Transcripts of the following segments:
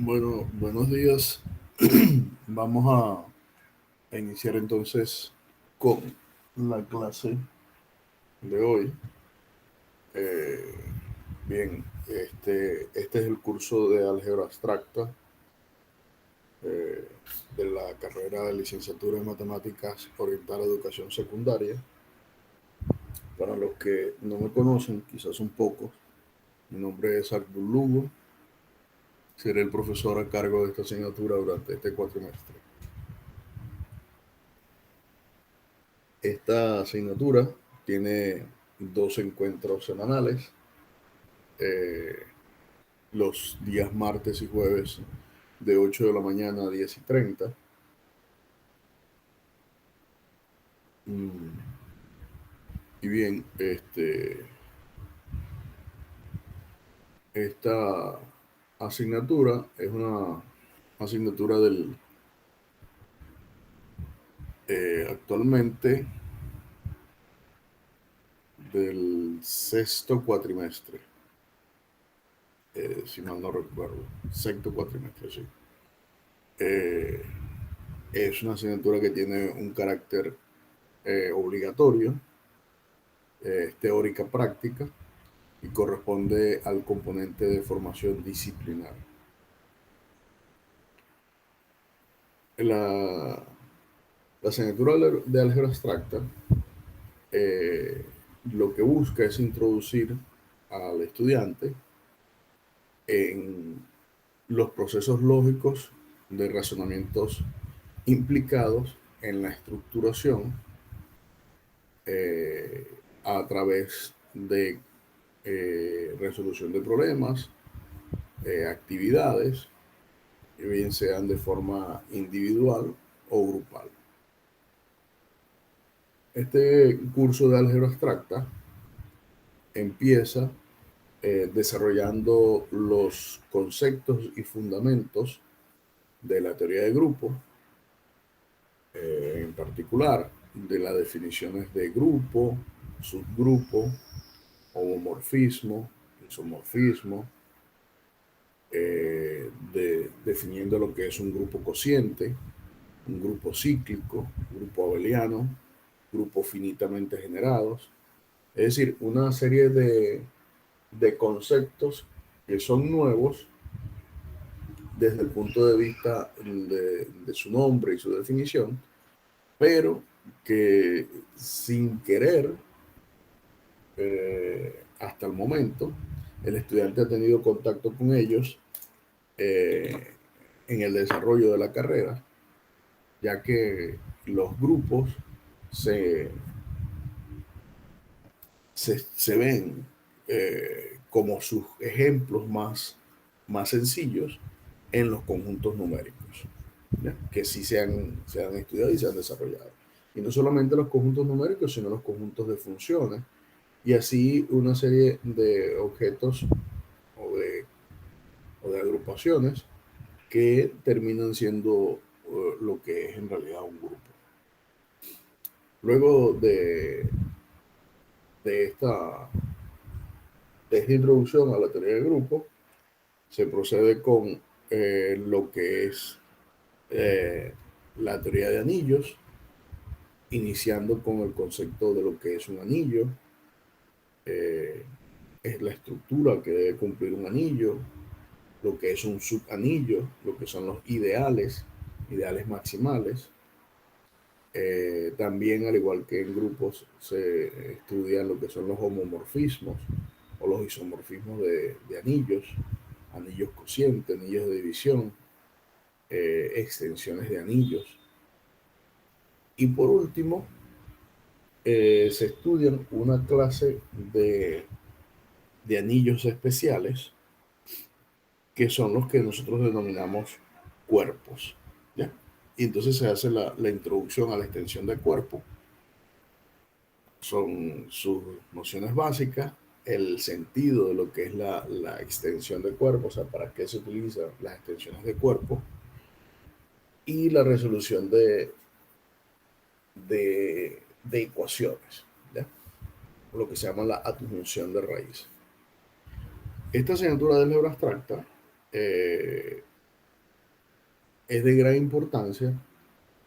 Bueno, buenos días. Vamos a iniciar entonces con la clase de hoy. Eh, Bien, este es el curso de álgebra abstracta eh, de la carrera de licenciatura en matemáticas orientada a educación secundaria. Para los que no me conocen, quizás un poco, mi nombre es Abdul Lugo. Seré el profesor a cargo de esta asignatura durante este cuatrimestre. Esta asignatura tiene dos encuentros semanales, eh, los días martes y jueves de 8 de la mañana a 10:30. Mm, Y bien, esta asignatura es una asignatura actualmente del sexto cuatrimestre, si mal no recuerdo, sexto cuatrimestre, sí. Eh, es una asignatura que tiene un carácter obligatorio, teórica práctica, y corresponde al componente de formación disciplinar. La, la asignatura de álgebra abstracta eh, lo que busca es introducir al estudiante en los procesos lógicos de razonamientos implicados en la estructuración a través de resolución de problemas, actividades, bien sean de forma individual o grupal. Este curso de álgebra abstracta empieza desarrollando los conceptos y fundamentos de la teoría de grupo, en particular de las definiciones de grupo, subgrupo, homomorfismo, isomorfismo, definiendo lo que es un grupo cociente, un grupo cíclico, grupo abeliano, grupos finitamente generados, es decir, una serie de conceptos que son nuevos desde el punto de vista de su nombre y su definición, pero que sin querer, hasta el momento, el estudiante ha tenido contacto con ellos eh, en el desarrollo de la carrera, ya que los grupos se, se ven como sus ejemplos más sencillos en los conjuntos numéricos, ¿ya? Que sí se han estudiado y se han desarrollado. Y no solamente los conjuntos numéricos, sino los conjuntos de funciones y así una serie de objetos o de, o de agrupaciones que terminan siendo lo que es en realidad un grupo. Luego de esta, de esta introducción a la teoría de grupo, se procede con lo que es eh, la teoría de anillos, iniciando con el concepto de lo que es un anillo, eh, es la estructura que debe cumplir un anillo, lo que es un subanillo, lo que son los ideales, ideales maximales. También, al igual que en grupos, se estudian lo que son los homomorfismos o los isomorfismos de anillos, anillos cocientes, anillos de división, extensiones de anillos. Y por último, se estudian una clase de anillos especiales que son los que nosotros denominamos cuerpos, ¿ya? Y entonces se hace la introducción a la extensión de cuerpo. Son sus nociones básicas, el sentido de lo que es la extensión de cuerpo, o sea, para qué se utilizan las extensiones de cuerpo, y la resolución de ecuaciones, ¿ya? Lo que se llama la adjunción de raíces. Esta asignatura de álgebra abstracta eh, es de gran importancia,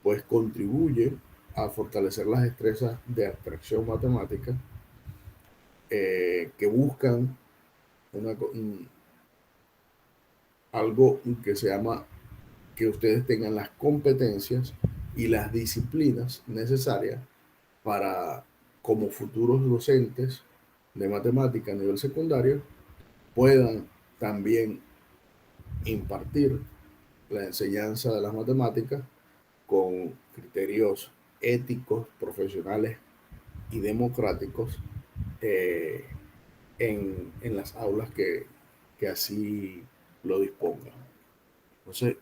pues contribuye a fortalecer las destrezas de abstracción matemática que buscan algo que se llama que ustedes tengan las competencias y las disciplinas necesarias para, como futuros docentes de matemática a nivel secundario, puedan también impartir la enseñanza de las matemáticas con criterios éticos, profesionales y democráticos eh, en las aulas que así lo dispongan. Entonces,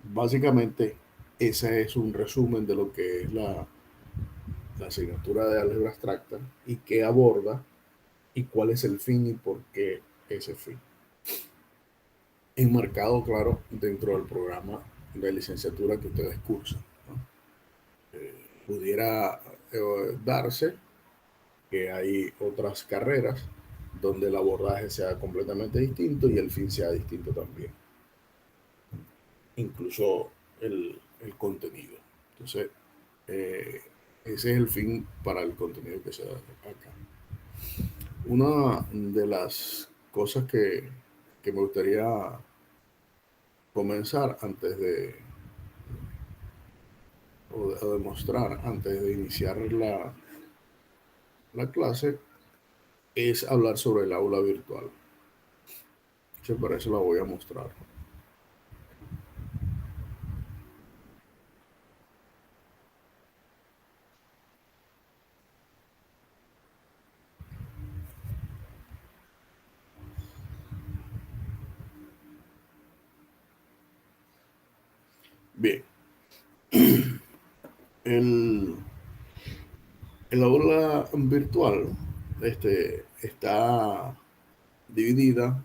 básicamente, ese es un resumen de lo que es la asignatura de álgebra abstracta y qué aborda y cuál es el fin y por qué ese fin. Enmarcado, claro, dentro del programa de licenciatura que ustedes cursan, ¿no? Pudiera darse que hay otras carreras donde el abordaje sea completamente distinto y el fin sea distinto también, incluso el contenido. Entonces, eh, ese es el fin para el contenido que se da acá. Una de las cosas que me gustaría comenzar antes o demostrar antes de iniciar la clase es hablar sobre el aula virtual. Para eso la voy a mostrar. Bien, el, el aula virtual está dividida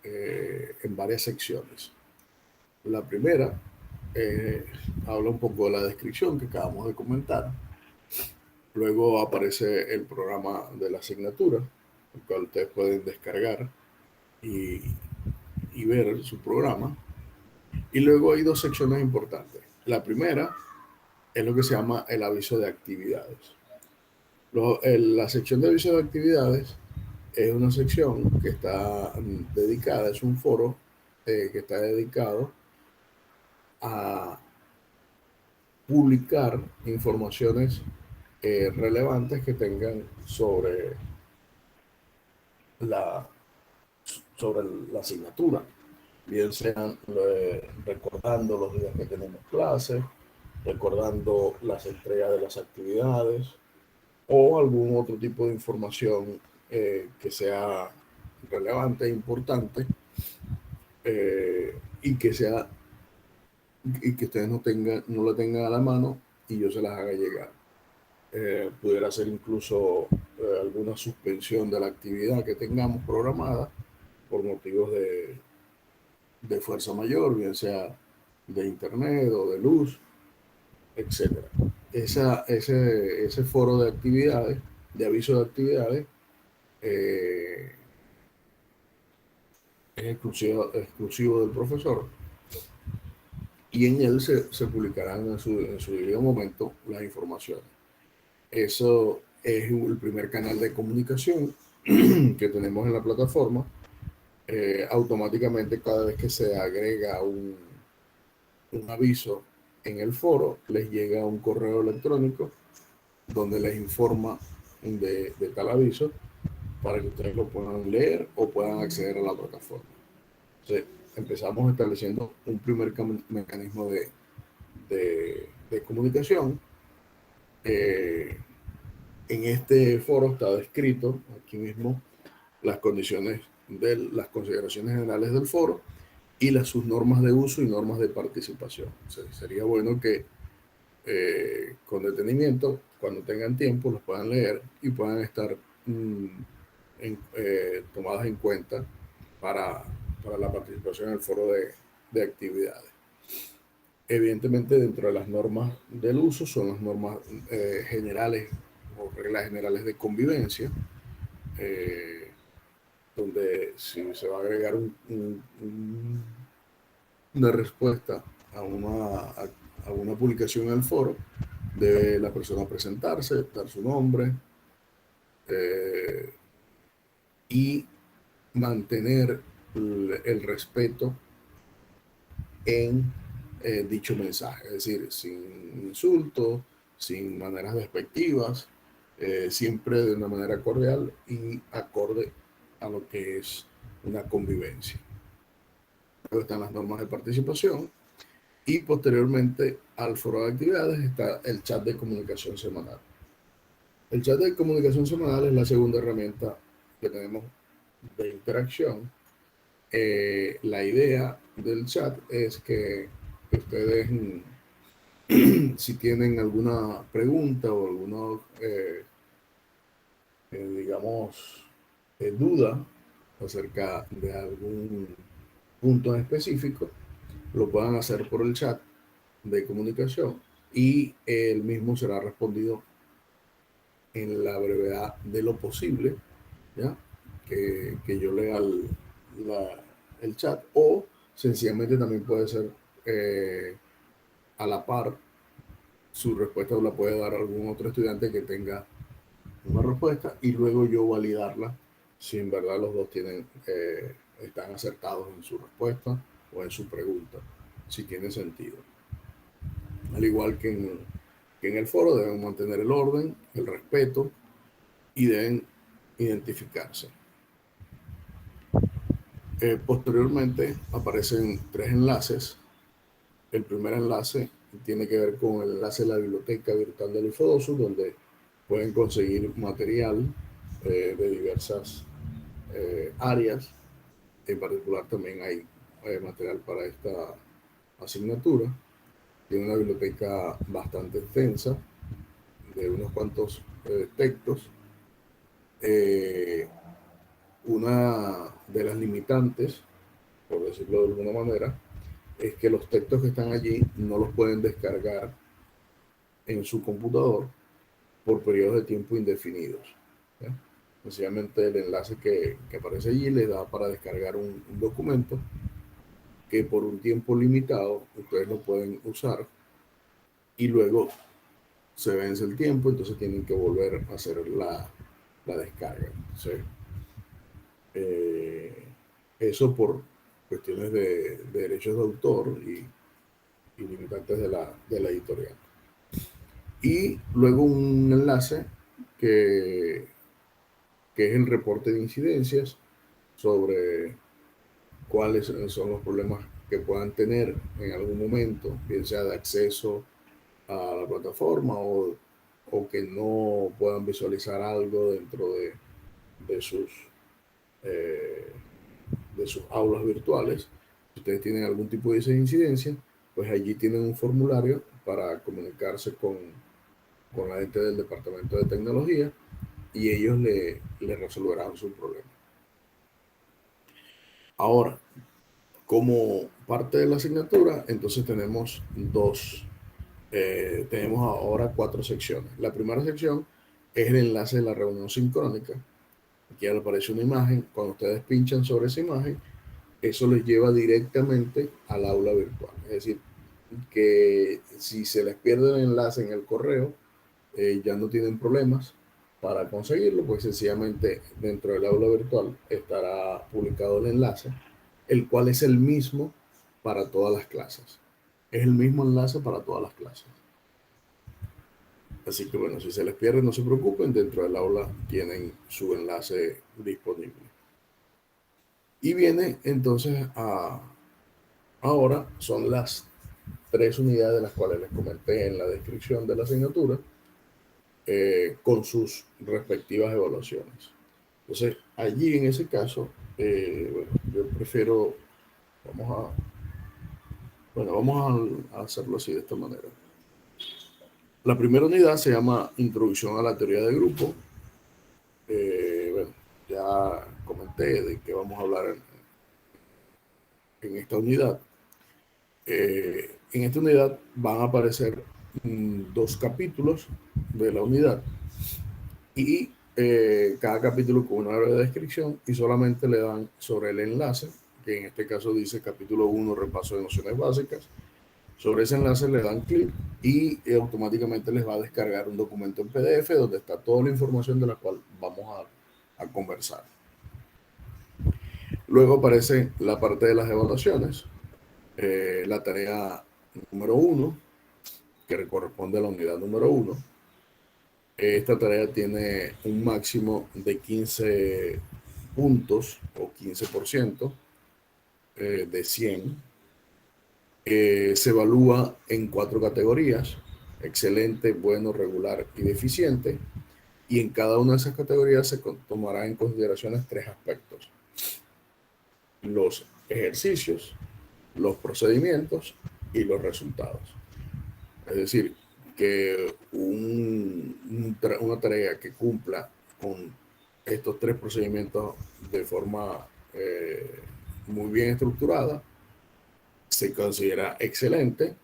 en varias secciones. La primera habla un poco de la descripción que acabamos de comentar. Luego aparece el programa de la asignatura, el cual ustedes pueden descargar y, y ver su programa. Y luego hay dos secciones importantes. La primera es lo que se llama el aviso de actividades. La sección de aviso de actividades es una sección que está dedicada, es un foro que está dedicado a publicar informaciones relevantes que tengan la, sobre la asignatura, bien sean recordando los días que tenemos clases, recordando las entregas de las actividades o algún otro tipo de información que sea relevante e importante y que sea y que ustedes no la tengan a la mano y yo se las haga llegar. Pudiera ser incluso alguna suspensión de la actividad que tengamos programada por motivos de fuerza mayor, bien sea de internet o de luz, etcétera. Ese foro de actividades, de aviso de actividades, eh, es exclusivo del profesor y en él se publicarán en su debido momento las informaciones. Eso es el primer canal de comunicación que tenemos en la plataforma. Automáticamente cada vez que se agrega un aviso en el foro, les llega un correo electrónico donde les informa de tal aviso para que ustedes lo puedan leer o puedan acceder a la plataforma. Entonces, empezamos estableciendo un primer mecanismo de comunicación. Eh, en este foro está descrito aquí mismo las condiciones de las consideraciones generales del foro y sus normas de uso y normas de participación. O sea, sería bueno que con detenimiento, cuando tengan tiempo, los puedan leer y puedan estar tomadas en cuenta para, para la participación en el foro de actividades. Evidentemente, dentro de las normas del uso son las normas generales o reglas generales de convivencia, eh, donde si se va a agregar una respuesta a una publicación en el foro, debe la persona presentarse, dar su nombre y mantener el respeto en dicho mensaje, es decir, sin insultos, sin maneras despectivas, siempre de una manera cordial y acorde a lo que es una convivencia. Luego están las normas de participación y posteriormente al foro de actividades está el chat de comunicación semanal. El chat de comunicación semanal es la segunda herramienta que tenemos de interacción. La idea del chat es que ustedes, si tienen alguna pregunta o alguna, digamos, duda acerca de algún punto en específico, lo puedan hacer por el chat de comunicación y el mismo será respondido en la brevedad de lo posible, ¿ya? Que yo lea el chat, o sencillamente también puede ser a la par, su respuesta la puede dar algún otro estudiante que tenga una respuesta y luego yo validarla si en verdad los dos están acertados en su respuesta o en su pregunta, si tiene sentido. Al igual que en el foro, deben mantener el orden, el respeto y deben identificarse. Posteriormente aparecen tres enlaces. El primer enlace tiene que ver con el enlace de la biblioteca virtual del IFODOSU, donde pueden conseguir material de diversas áreas. En particular también hay material para esta asignatura. Tiene una biblioteca bastante extensa, de unos cuantos textos. Una de las limitantes, por decirlo de alguna manera, es que los textos que están allí no los pueden descargar en su computador por periodos de tiempo indefinidos. ¿Ya? Sencillamente el enlace que aparece allí les da para descargar un documento que por un tiempo limitado ustedes lo pueden usar y luego se vence el tiempo, entonces tienen que volver a hacer la descarga. Entonces, eso por cuestiones de derechos de autor y limitantes de la editorial. Y luego un enlace que, que es el reporte de incidencias sobre cuáles son los problemas que puedan tener en algún momento, bien sea de acceso a la plataforma o que no puedan visualizar algo dentro de sus, eh, de sus aulas virtuales. Si ustedes tienen algún tipo de incidencia, pues allí tienen un formulario para comunicarse con la gente del departamento de tecnología y ellos le resolverán su problema. Ahora, como parte de la asignatura, entonces tenemos ahora 4 secciones. La primera sección es el enlace de la reunión sincrónica. Aquí aparece una imagen. Cuando ustedes pinchan sobre esa imagen, eso les lleva directamente al aula virtual. Es decir, que si se les pierde el enlace en el correo, ya no tienen problemas para conseguirlo, pues sencillamente dentro del aula virtual estará publicado el enlace, el cual es el mismo para todas las clases. Es el mismo enlace para todas las clases. Así que bueno, si se les pierde, no se preocupen, dentro del aula tienen su enlace disponible. Y viene entonces ahora son las 3 unidades de las cuales les comenté en la descripción de la asignatura, con sus respectivas evaluaciones. Entonces, allí en ese caso, bueno, yo prefiero, vamos a hacerlo así de esta manera. La primera unidad se llama Introducción a la teoría de grupo. Bueno, ya comenté de que vamos a hablar en esta unidad. En esta unidad van a aparecer 2 capítulos de la unidad y cada capítulo con una breve descripción y solamente le dan sobre el enlace, que en este caso dice capítulo 1, repaso de nociones básicas, Sobre ese enlace le dan clic y automáticamente les va a descargar un documento en PDF donde está toda la información de la cual vamos a conversar. Luego aparece la parte de las evaluaciones, la tarea número 1, que corresponde a la unidad número 1. Esta tarea tiene un máximo de 15 puntos o 15% de 100. Se evalúa en 4 categorías: excelente, bueno, regular y deficiente. Y en cada una de esas categorías se tomará en consideración 3 aspectos: los ejercicios, los procedimientos y los resultados. Es decir, que una tarea que cumpla con estos 3 procedimientos de forma muy bien estructurada se considera excelente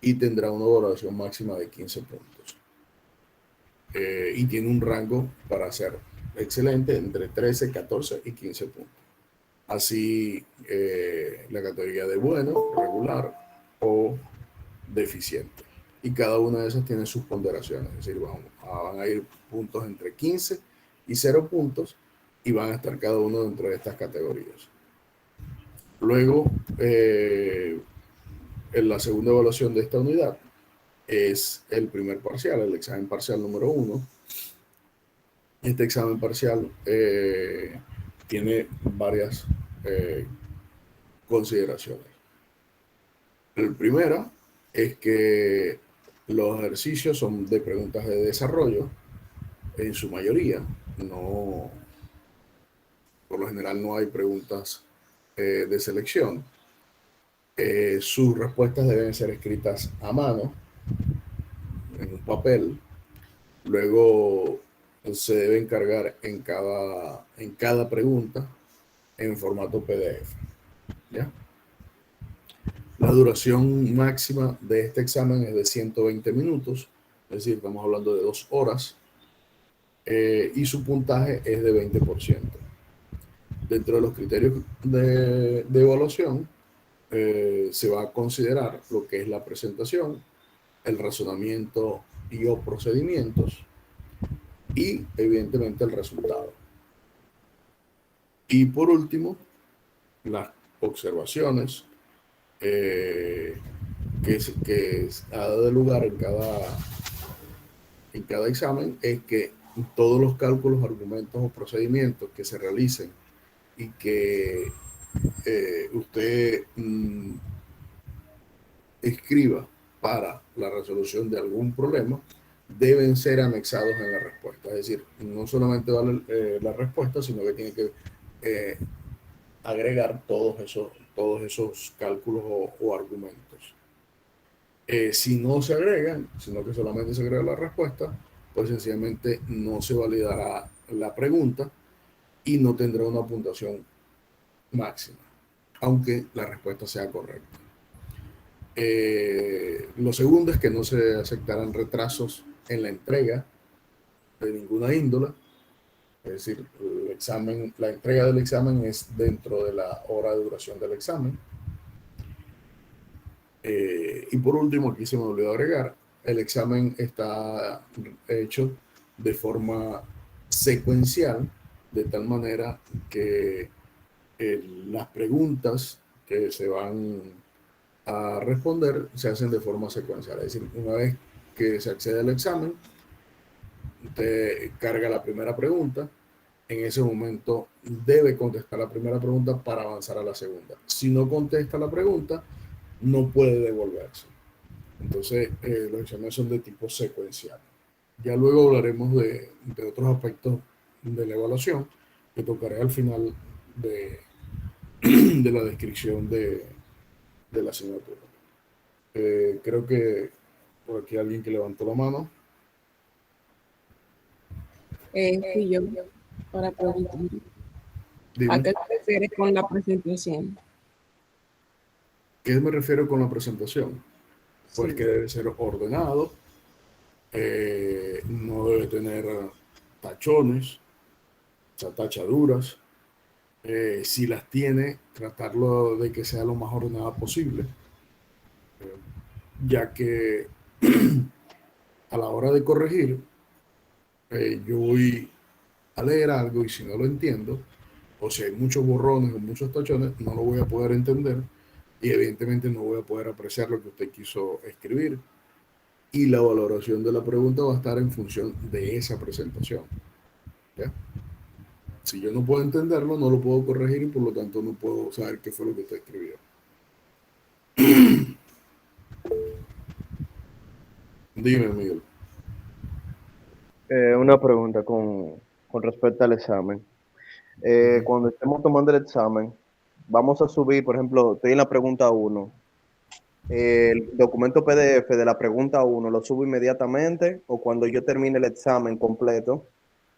y tendrá una valoración máxima de 15 puntos. Y tiene un rango para ser excelente entre 13, 14 y 15 puntos. Así, la categoría de bueno, regular o deficiente. Y cada una de esas tiene sus ponderaciones. Es decir, van a ir puntos entre 15 y 0 puntos y van a estar cada uno dentro de estas categorías. Luego, en la segunda evaluación de esta unidad es el primer parcial, el examen parcial número 1. Este examen parcial tiene varias consideraciones. La primera es que los ejercicios son de preguntas de desarrollo, en su mayoría. No, por lo general no hay preguntas de selección. Sus respuestas deben ser escritas a mano, en un papel. Luego se debe encargar en cada pregunta en formato PDF. ¿Ya? La duración máxima de este examen es de 120 minutos, es decir, estamos hablando de 2 horas, y su puntaje es de 20%. Dentro de los criterios de evaluación, se va a considerar lo que es la presentación, el razonamiento y o procedimientos, y evidentemente el resultado. Y por último, las observaciones que ha dado lugar en cada examen es que todos los cálculos, argumentos o procedimientos que se realicen y que usted escriba para la resolución de algún problema deben ser anexados en la respuesta. Es decir, no solamente vale la respuesta, sino que tiene que agregar todos esos cálculos o argumentos. Si no se agregan, sino que solamente se agrega la respuesta, pues sencillamente no se validará la pregunta y no tendrá una puntuación máxima, aunque la respuesta sea correcta. Lo segundo es que no se aceptarán retrasos en la entrega de ninguna índole. Es decir, la entrega del examen es dentro de la hora de duración del examen. Y por último, aquí se me olvidó agregar, el examen está hecho de forma secuencial, de tal manera que las preguntas que se van a responder se hacen de forma secuencial. Es decir, una vez que se accede al examen, usted carga la primera pregunta. En ese momento debe contestar la primera pregunta para avanzar a la segunda. Si no contesta la pregunta, no puede devolverse. Entonces, los exámenes son de tipo secuencial. Ya luego hablaremos de otros aspectos de la evaluación que tocaré al final de la descripción de la asignatura. Creo que por aquí alguien que levantó la mano. Fui yo para preguntar. Dime. ¿A qué te refieres con la presentación? ¿Qué me refiero con la presentación? Pues Sí. que debe ser ordenado, no debe tener tachones, o sea, tachaduras. Si las tiene, tratarlo de que sea lo más ordenada posible. ya que a la hora de corregir, yo voy a leer algo y si no lo entiendo, o si hay muchos borrones o muchos tachones, no lo voy a poder entender y evidentemente no voy a poder apreciar lo que usted quiso escribir. Y la valoración de la pregunta va a estar en función de esa presentación. ¿Ya? Si yo no puedo entenderlo, no lo puedo corregir y por lo tanto no puedo saber qué fue lo que usted escribió. Dime, Miguel. Una pregunta con respecto al examen. Cuando estemos tomando el examen, vamos a subir, por ejemplo, estoy en la pregunta 1. El documento PDF de la pregunta 1 lo subo inmediatamente o cuando yo termine el examen completo,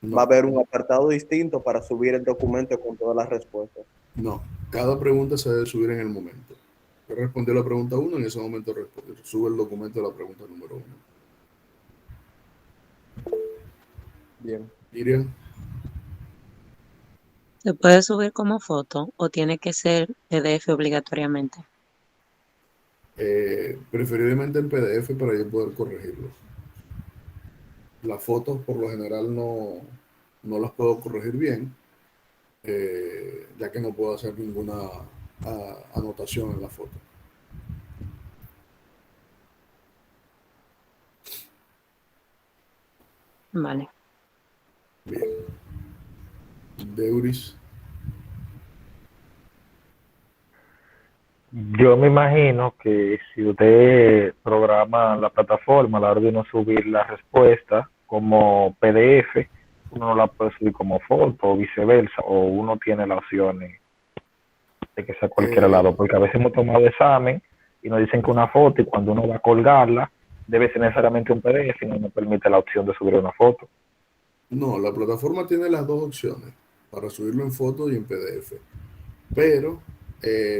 va a No, haber un apartado distinto para subir el documento con todas las respuestas. no. Cada pregunta se debe subir en el momento. Usted respondió la pregunta 1, en ese momento sube el documento de la pregunta número 1. Bien. Miriam. ¿Se puede subir como foto o tiene que ser PDF obligatoriamente? Preferiblemente en PDF para yo poder corregirlo. Las fotos por lo general no las puedo corregir bien, ya que no puedo hacer ninguna anotación en la foto. Vale. Bien. Deuris. Yo me imagino que si usted programa la plataforma a la hora de uno subir la respuesta como PDF, uno no la puede subir como foto o viceversa, o uno tiene la opción de que sea cualquier lado, porque a veces hemos tomado examen y nos dicen que una foto y cuando uno va a colgarla debe ser necesariamente un PDF y no nos permite la opción de subir una foto. No, la plataforma tiene las dos opciones, para subirlo en foto y en PDF. Pero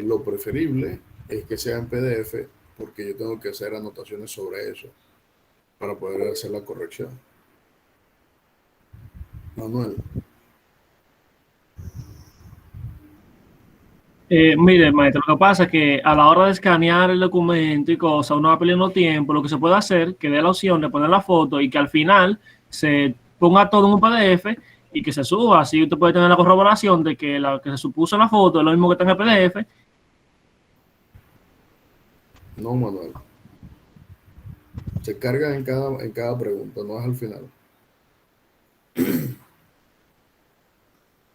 lo preferible es que sea en PDF porque yo tengo que hacer anotaciones sobre eso para poder hacer la corrección. Manuel. Mire, maestro, lo que pasa es que a la hora de escanear el documento y cosas, uno va perdiendo tiempo. Lo que se puede hacer, que dé la opción de poner la foto y que al final se ponga todo en un PDF y que se suba. Así usted puede tener la corroboración de que la que se supuso en la foto es lo mismo que está en el PDF. No, Manuel. Se carga en cada pregunta, no es al final.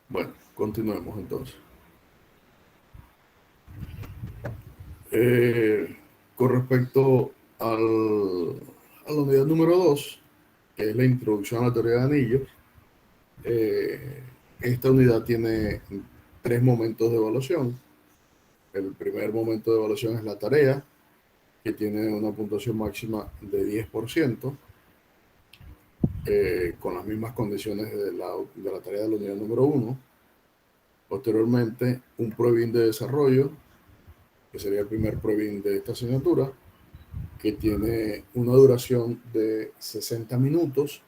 Bueno, continuemos entonces. Con respecto a la unidad número 2, que es la introducción a la teoría de anillos, esta unidad tiene 3 momentos de evaluación. El primer momento de evaluación es la tarea, que tiene una puntuación máxima de 10%, con las mismas condiciones de la tarea de la unidad número 1. Posteriormente, un pruebin de desarrollo, que sería el primer pruebin de esta asignatura, que tiene una duración de 60 minutos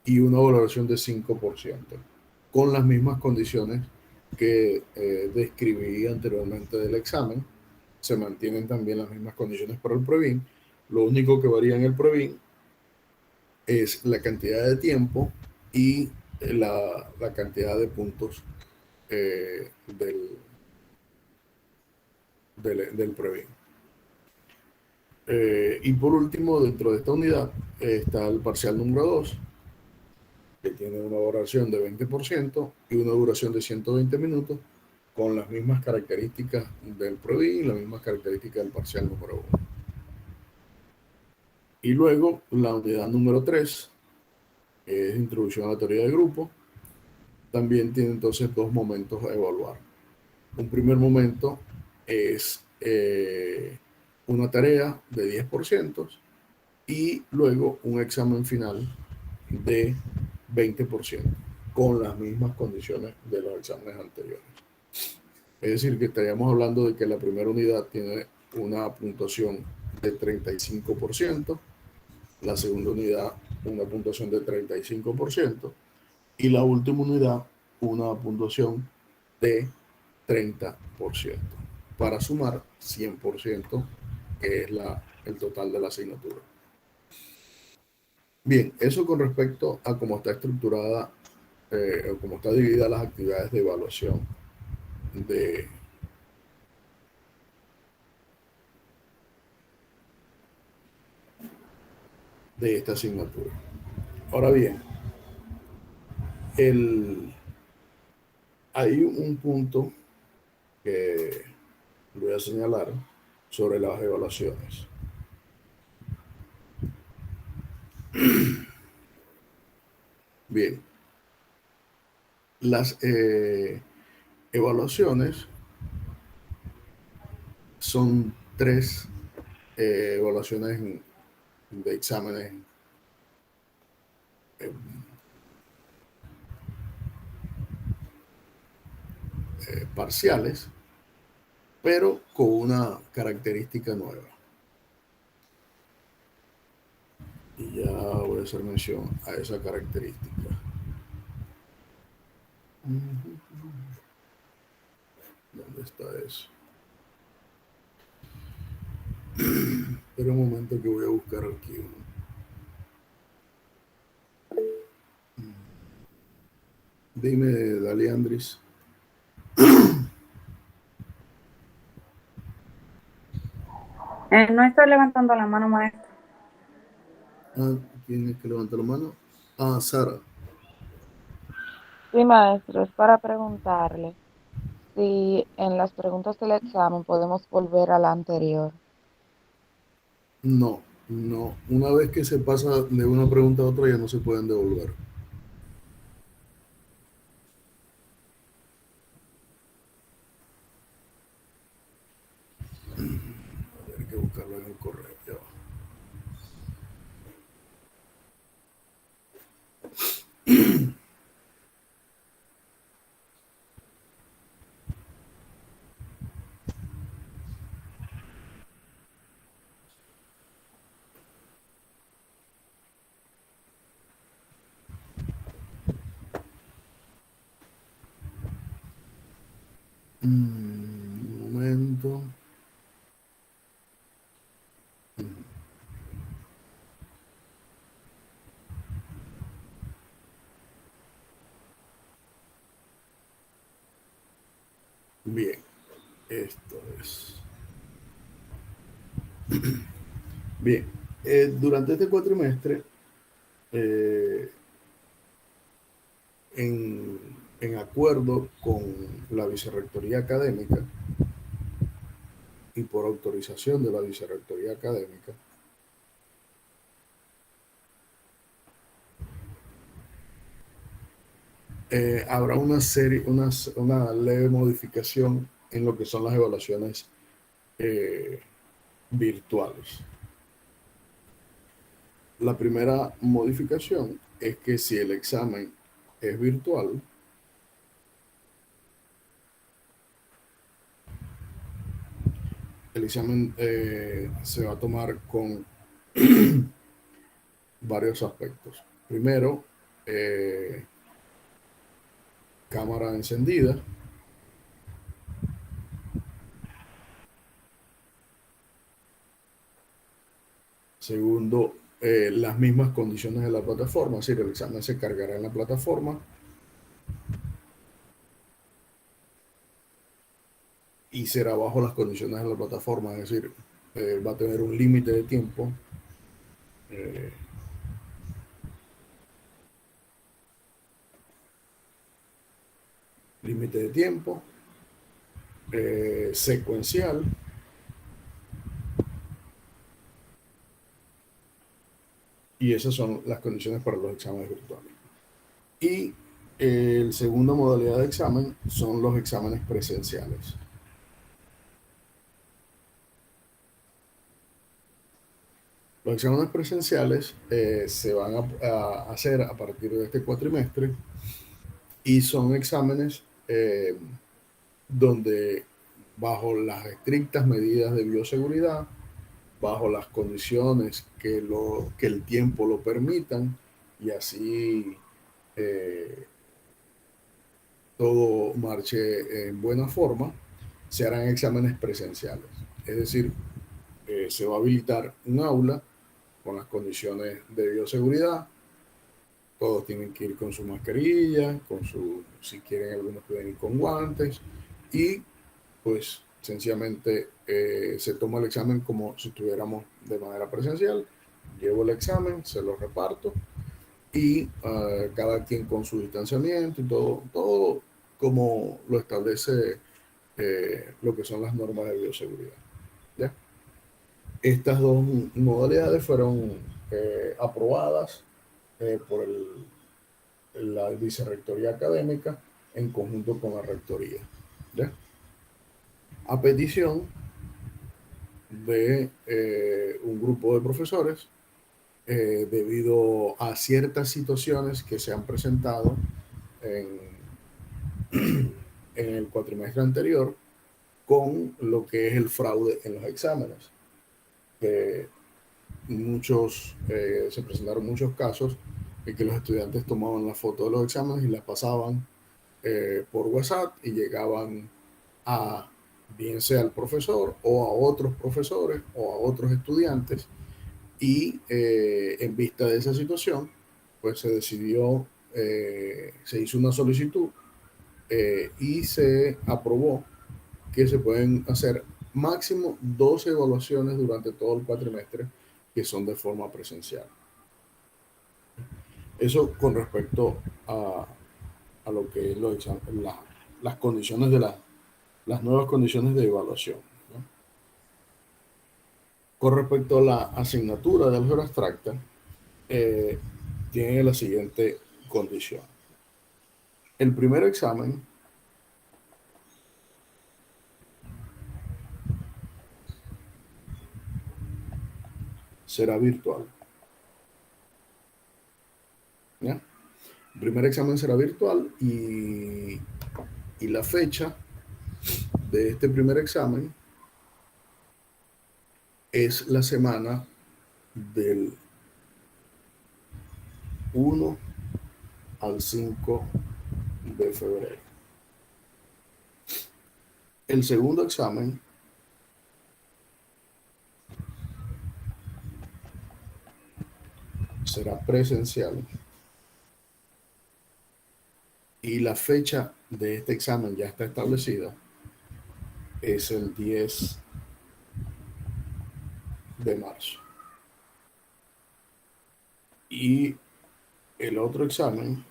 y una valoración de 5%, con las mismas condiciones que describí anteriormente del examen. Se mantienen también las mismas condiciones para el pruebin. Lo único que varía en el pruebin es la cantidad de tiempo y la cantidad de puntos del pruebin. Y por último, dentro de esta unidad está el parcial número 2, que tiene una valoración de 20% y una duración de 120 minutos, con las mismas características del pruebin y las mismas características del parcial número 1. Y luego la unidad número 3, que es introducción a la teoría de grupo, también tiene entonces 2 momentos a evaluar. Un primer momento es una tarea de 10% y luego un examen final de 20%, con las mismas condiciones de los exámenes anteriores. Es decir, que estaríamos hablando de que la primera unidad tiene una puntuación de 35%, la segunda unidad una puntuación de 35% y la última unidad una puntuación de 30%, para sumar 100%, que es la el total de la asignatura. Bien, eso con respecto a cómo está estructurada o cómo está dividida las actividades de evaluación de esta asignatura. Ahora bien, hay un punto que voy a señalar sobre las evaluaciones. Bien, las evaluaciones son 3 evaluaciones de exámenes parciales, pero con una característica nueva. Y ya voy a hacer mención a esa característica. ¿Dónde está eso? Espera un momento que voy a buscar aquí. Dime, Daliandris. No estoy levantando la mano, maestro. ¿Quién es que levanta la mano? Sara. Sí, maestro, es para preguntarle si en las preguntas del examen podemos volver a la anterior. No. Una vez que se pasa de una pregunta a otra ya no se pueden devolver. Hay que buscarlo en el correo. Ya va. Un momento. Bien, esto es. Bien, durante este cuatrimestre, en acuerdo con la Vicerrectoría Académica y por autorización de la Vicerrectoría Académica, habrá una leve modificación en lo que son las evaluaciones virtuales. La primera modificación es que si el examen es virtual, el examen se va a tomar con varios aspectos. Primero, cámara encendida. Segundo, las mismas condiciones de la plataforma, es decir, el examen se cargará en la plataforma y será bajo las condiciones de la plataforma, es decir, va a tener un límite de tiempo. Límite de tiempo, secuencial, y esas son las condiciones para los exámenes virtuales. Y la segunda modalidad de examen son los exámenes presenciales. Los exámenes presenciales se van a hacer a partir de este cuatrimestre y son exámenes donde bajo las estrictas medidas de bioseguridad, bajo las condiciones que el tiempo lo permitan y así todo marche en buena forma, se harán exámenes presenciales. Es decir, se va a habilitar un aula con las condiciones de bioseguridad. Todos tienen que ir con su mascarilla, si quieren algunos pueden ir con guantes y pues sencillamente se toma el examen como si estuviéramos de manera presencial. Llevo el examen, se lo reparto y cada quien con su distanciamiento y todo como lo establece lo que son las normas de bioseguridad. ¿Ya? Estas dos modalidades fueron aprobadas por la vicerrectoría académica en conjunto con la rectoría. ¿Ya? A petición de un grupo de profesores, debido a ciertas situaciones que se han presentado en el cuatrimestre anterior con lo que es el fraude en los exámenes. Se presentaron muchos casos en que los estudiantes tomaban la foto de los exámenes y las pasaban por WhatsApp y llegaban a bien sea al profesor o a otros profesores o a otros estudiantes y en vista de esa situación pues se decidió, se hizo una solicitud y se aprobó que se pueden hacer máximo 12 evaluaciones durante todo el cuatrimestre que son de forma presencial. Eso con respecto a lo que es las condiciones de las nuevas condiciones de evaluación, ¿no? Con respecto a la asignatura de álgebra abstracta, tiene la siguiente condición. El primer examen será virtual. ¿Ya? El primer examen será virtual y la fecha de este primer examen es la semana del 1 al 5 de febrero. El segundo examen será presencial y la fecha de este examen ya está establecida, es el 10 de marzo. Y el otro examen,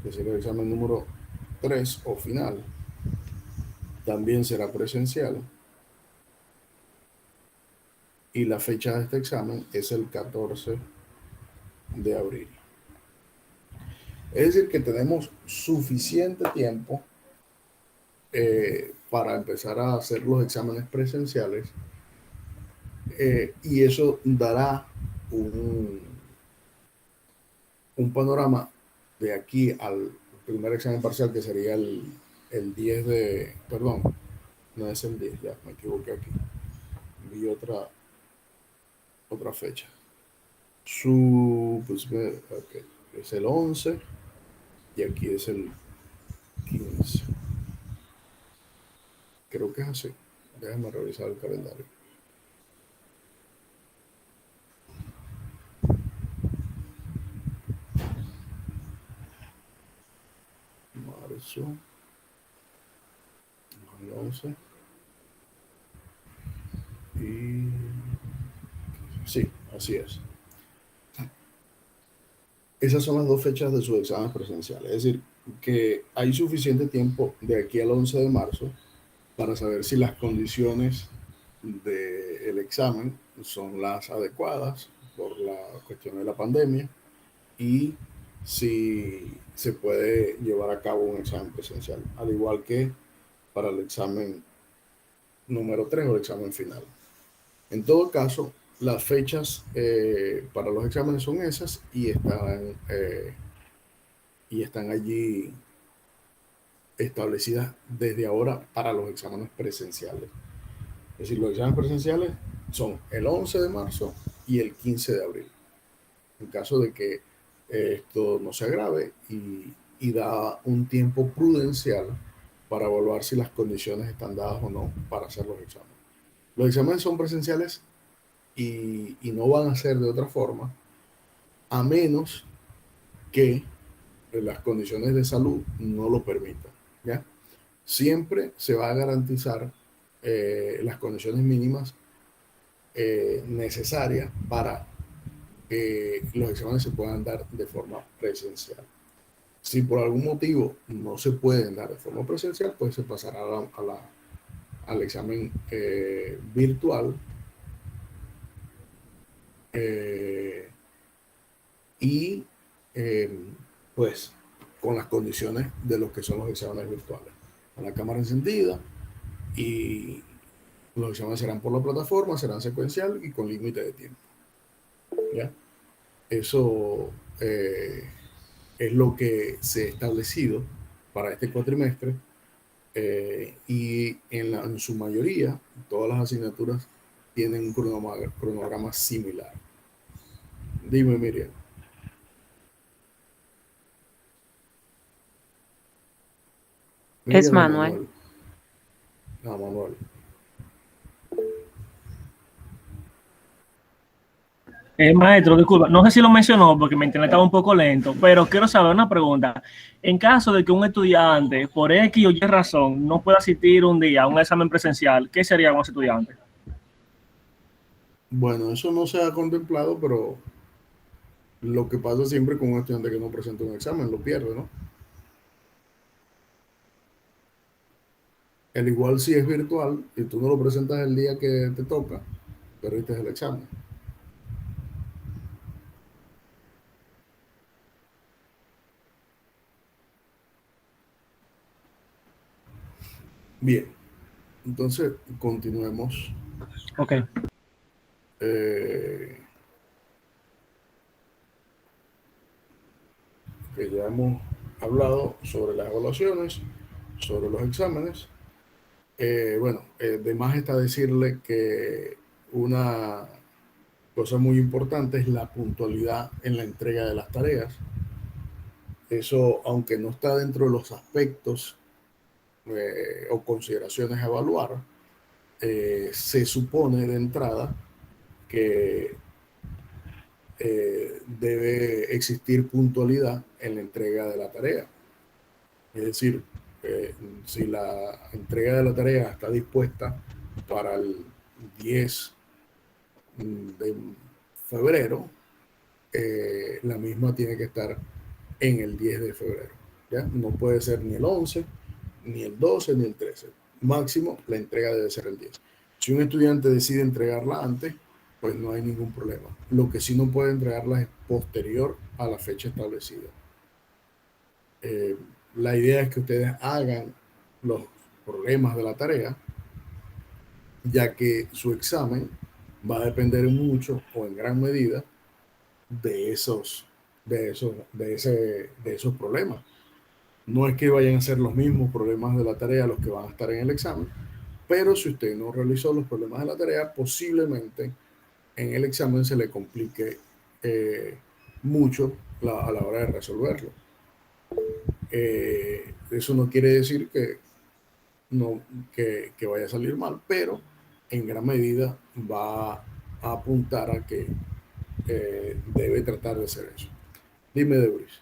que será el examen número 3 o final, también será presencial. Y la fecha de este examen es el 14 de abril. Es decir, que tenemos suficiente tiempo para empezar a hacer los exámenes presenciales y eso dará un panorama de aquí al primer examen parcial, que sería el 10 de, perdón, no es el 10, ya me equivoqué aquí, vi otra fecha. Okay, es el 11 y aquí es el 15. Creo que es así. Déjame revisar el calendario. Marzo, el 11 y sí, así es. Esas son las dos fechas de sus exámenes presenciales. Es decir, que hay suficiente tiempo de aquí al 11 de marzo para saber si las condiciones del examen son las adecuadas por la cuestión de la pandemia y si se puede llevar a cabo un examen presencial, al igual que para el examen número 3 o el examen final. En todo caso, las fechas para los exámenes son esas y están allí establecidas desde ahora para los exámenes presenciales. Es decir, los exámenes presenciales son el 11 de marzo y el 15 de abril. En caso de que esto no se agrave y da un tiempo prudencial para evaluar si las condiciones están dadas o no para hacer los exámenes. Los exámenes son presenciales y no van a ser de otra forma, a menos que las condiciones de salud no lo permitan, ¿ya? Siempre se va a garantizar las condiciones mínimas necesarias para que los exámenes se puedan dar de forma presencial. Si por algún motivo no se pueden dar de forma presencial, pues se pasará al examen virtual y pues con las condiciones de lo que son los exámenes virtuales, con la cámara encendida, y los exámenes serán por la plataforma, serán secuencial y con límite de tiempo, ¿ya? Eso es lo que se ha establecido para este cuatrimestre, y en su mayoría todas las asignaturas tienen un cronograma similar. Dime, Miriam. Es Miriam o Manuel. No, Manuel. Maestro, disculpa, no sé si lo mencionó porque mi internet estaba un poco lento, pero quiero saber una pregunta. En caso de que un estudiante, por X o Y razón, no pueda asistir un día a un examen presencial, ¿qué sería con ese estudiante? Bueno, eso no se ha contemplado, pero lo que pasa siempre con un estudiante que no presenta un examen, lo pierde, ¿no? El igual si es virtual y tú no lo presentas el día que te toca, perdiste el examen. Bien, entonces continuemos. Ok. Que ya hemos hablado sobre las evaluaciones, sobre los exámenes. Bueno, de más está decirle que una cosa muy importante es la puntualidad en la entrega de las tareas. Eso, aunque no está dentro de los aspectos o consideraciones a evaluar, se supone de entrada que debe existir puntualidad en la entrega de la tarea. Es decir, si la entrega de la tarea está dispuesta para el 10 de febrero, la misma tiene que estar en el 10 de febrero. ¿Ya? No puede ser ni el 11, ni el 12, ni el 13. Máximo, la entrega debe ser el 10. Si un estudiante decide entregarla antes, pues no hay ningún problema. Lo que sí no puede entregarla es posterior a la fecha establecida. La idea es que ustedes hagan los problemas de la tarea, ya que su examen va a depender mucho o en gran medida de esos problemas. No es que vayan a ser los mismos problemas de la tarea los que van a estar en el examen, pero si usted no realizó los problemas de la tarea, posiblemente en el examen se le complique mucho a la hora de resolverlo. Eso no quiere decir que vaya a salir mal, pero en gran medida va a apuntar a que debe tratar de hacer eso. Dime, Debris.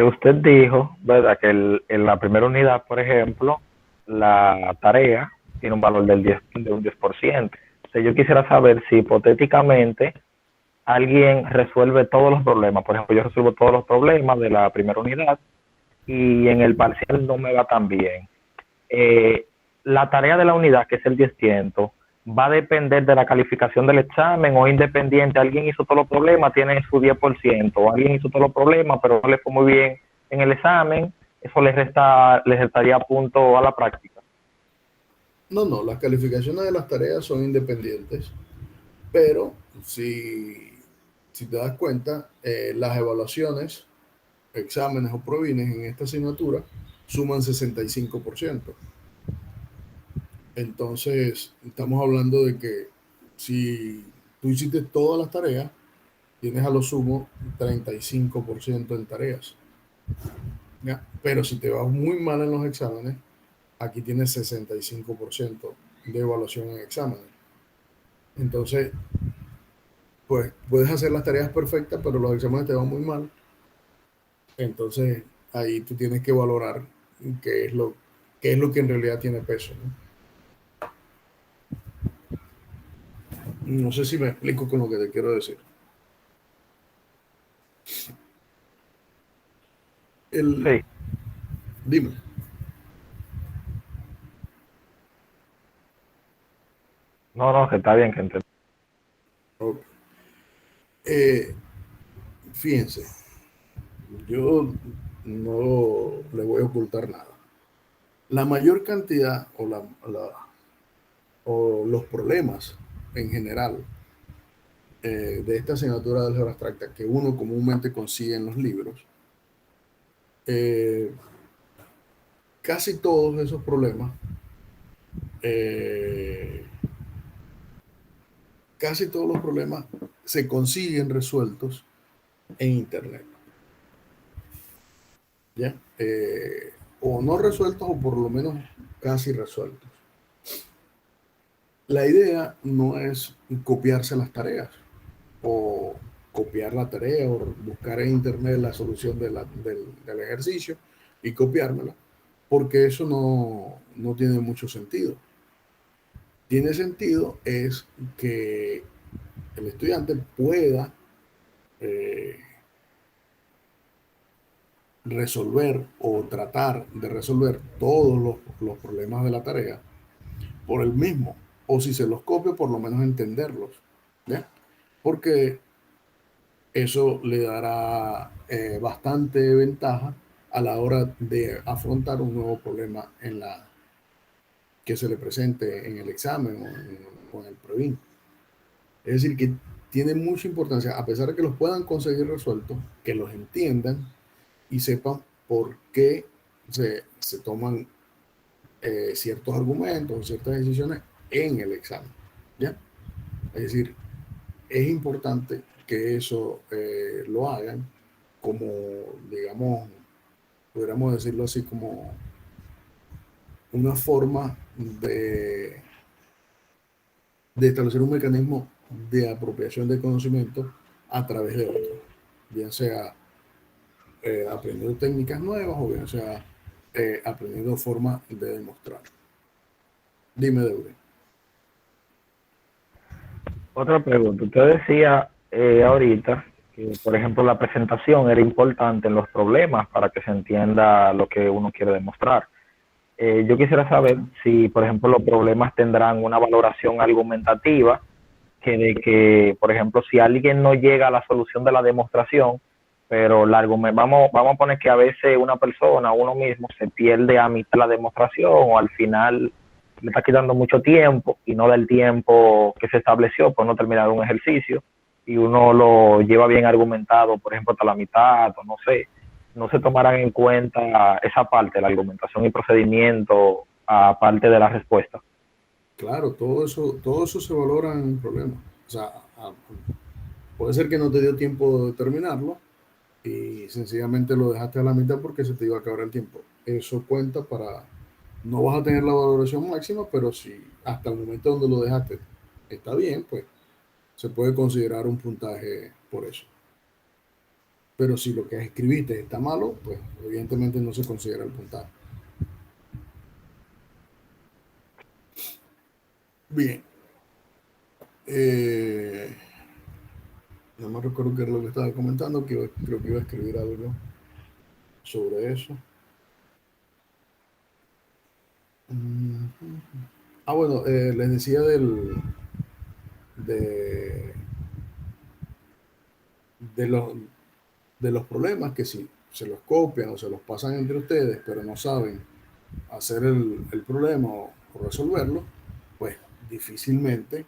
Usted dijo, ¿verdad?, que en la primera unidad, por ejemplo, la tarea tiene un valor de un 10%. Entonces, yo quisiera saber si hipotéticamente alguien resuelve todos los problemas. Por ejemplo, yo resuelvo todos los problemas de la primera unidad y en el parcial no me va tan bien. La tarea de la unidad, que es el 10%, va a depender de la calificación del examen o independiente. Alguien hizo todos los problemas, tiene su 10%, o alguien hizo todos los problemas, pero no le fue muy bien en el examen, eso le restaría punto a la práctica. No, las calificaciones de las tareas son independientes, pero si te das cuenta, las evaluaciones, exámenes o provines en esta asignatura suman 65%. Entonces, estamos hablando de que si tú hiciste todas las tareas, tienes a lo sumo 35% en tareas, ¿ya? Pero si te vas muy mal en los exámenes, aquí tienes 65% de evaluación en exámenes. Entonces, pues puedes hacer las tareas perfectas, pero los exámenes te van muy mal. Entonces, ahí tú tienes que valorar qué es lo que en realidad tiene peso, ¿no? No sé si me explico con lo que te quiero decir. Sí, Dime. no, que está bien, que entendí. Ok. Fíjense, yo no le voy a ocultar nada. La mayor cantidad o los problemas en general de esta asignatura de álgebra abstracta que uno comúnmente consigue en los libros, casi todos esos problemas, casi todos los problemas se consiguen resueltos en Internet. ¿Ya? O no resueltos o por lo menos casi resueltos. La idea no es copiarse las tareas o copiar la tarea o buscar en internet la solución del ejercicio y copiármela, porque eso no tiene mucho sentido. Tiene sentido es que el estudiante pueda resolver o tratar de resolver todos los problemas de la tarea por el mismo, o si se los copia, por lo menos entenderlos, ¿ya? Porque eso le dará bastante ventaja a la hora de afrontar un nuevo problema que se le presente en el examen o en el PROVIN. Es decir, que tiene mucha importancia, a pesar de que los puedan conseguir resueltos, que los entiendan y sepan por qué se toman ciertos argumentos o ciertas decisiones en el examen, ¿ya? Es decir, es importante que eso lo hagan como, digamos, podríamos decirlo así, como una forma de establecer un mecanismo de apropiación de conocimiento a través de otros, bien sea aprendiendo técnicas nuevas o bien sea aprendiendo formas de demostrar. Dime, Deure. Otra pregunta. Usted decía ahorita que, por ejemplo, la presentación era importante en los problemas para que se entienda lo que uno quiere demostrar. Yo quisiera saber si, por ejemplo, los problemas tendrán una valoración argumentativa, que de que, por ejemplo, si alguien no llega a la solución de la demostración, pero vamos a poner que a veces una persona, uno mismo, se pierde a mitad de la demostración o al final le está quitando mucho tiempo y no da el tiempo que se estableció por no terminar un ejercicio y uno lo lleva bien argumentado, por ejemplo, hasta la mitad o no se tomarán en cuenta esa parte, la argumentación y procedimiento, aparte de la respuesta. Claro, todo eso se valora en un problema. O sea, puede ser que no te dio tiempo de terminarlo y sencillamente lo dejaste a la mitad porque se te iba a acabar el tiempo. Eso cuenta para, no vas a tener la valoración máxima, pero si hasta el momento donde lo dejaste está bien, pues se puede considerar un puntaje por eso. Pero si lo que escribiste está malo, pues evidentemente no se considera el puntaje. Bien. No me recuerdo qué era lo que estaba comentando, creo que iba a escribir algo sobre eso. Bueno, les decía de los problemas que si se los copian o se los pasan entre ustedes, pero no saben hacer el problema o resolverlo, pues difícilmente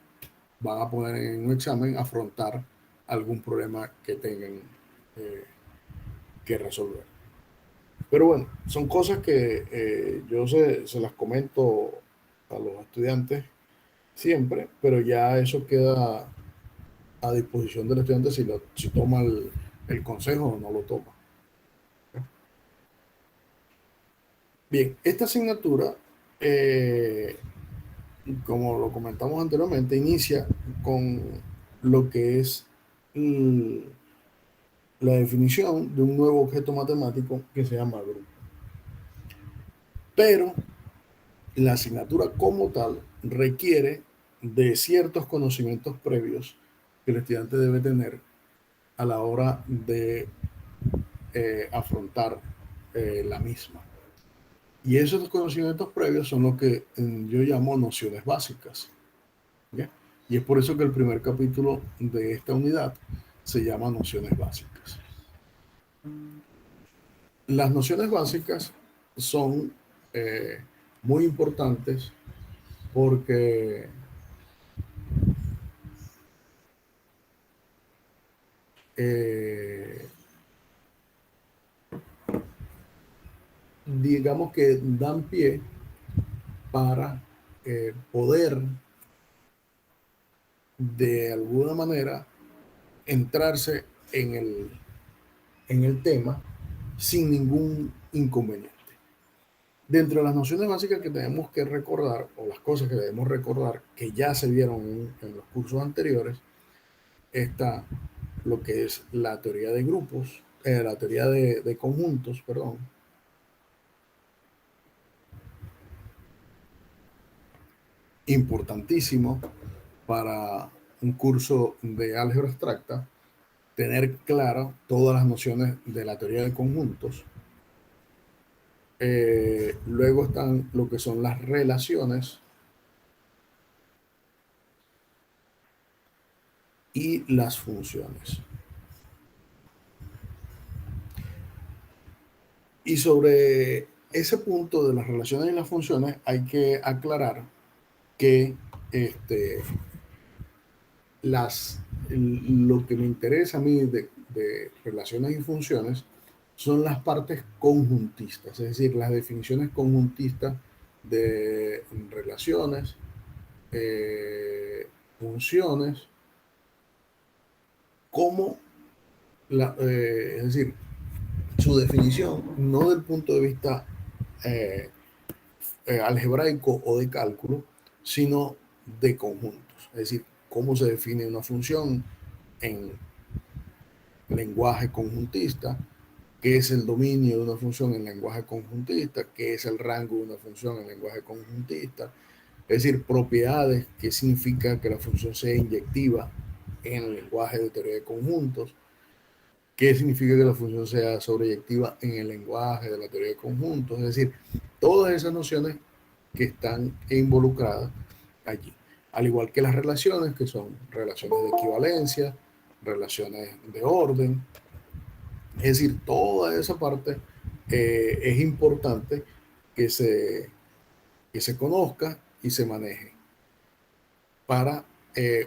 van a poder en un examen afrontar algún problema que tengan que resolver. Pero bueno, son cosas que yo se las comento a los estudiantes siempre, pero ya eso queda a disposición del estudiante si toma el consejo o no lo toma. Bien, esta asignatura eh, como lo comentamos anteriormente, inicia con lo que es la definición de un nuevo objeto matemático que se llama grupo. Pero la asignatura como tal requiere de ciertos conocimientos previos que el estudiante debe tener a la hora de afrontar la misma. Y esos conocimientos previos son lo que yo llamo nociones básicas. ¿Ya? Y es por eso que el primer capítulo de esta unidad se llama nociones básicas. Las nociones básicas son muy importantes porque digamos que dan pie para poder de alguna manera entrarse en el tema sin ningún inconveniente. Dentro de las nociones básicas que tenemos que recordar, o las cosas que debemos recordar, que ya se vieron en los cursos anteriores, está lo que es la teoría de grupos, la teoría de conjuntos, perdón. Importantísimo para un curso de álgebra abstracta, tener claro todas las nociones de la teoría de conjuntos. Luego están lo que son las relaciones y las funciones. Y sobre ese punto de las relaciones y las funciones hay que aclarar que lo que me interesa a mí de relaciones y funciones son las partes conjuntistas, es decir, las definiciones conjuntistas de relaciones, funciones, como es decir, su definición, no del punto de vista algebraico o de cálculo, sino de conjuntos, es decir, cómo se define una función en lenguaje conjuntista, qué es el dominio de una función en lenguaje conjuntista, qué es el rango de una función en lenguaje conjuntista, es decir, propiedades, qué significa que la función sea inyectiva en el lenguaje de teoría de conjuntos, qué significa que la función sea sobreyectiva en el lenguaje de la teoría de conjuntos, es decir, todas esas nociones que están involucradas allí, al igual que las relaciones, que son relaciones de equivalencia, relaciones de orden, es decir, toda esa parte es importante que se conozca y se maneje para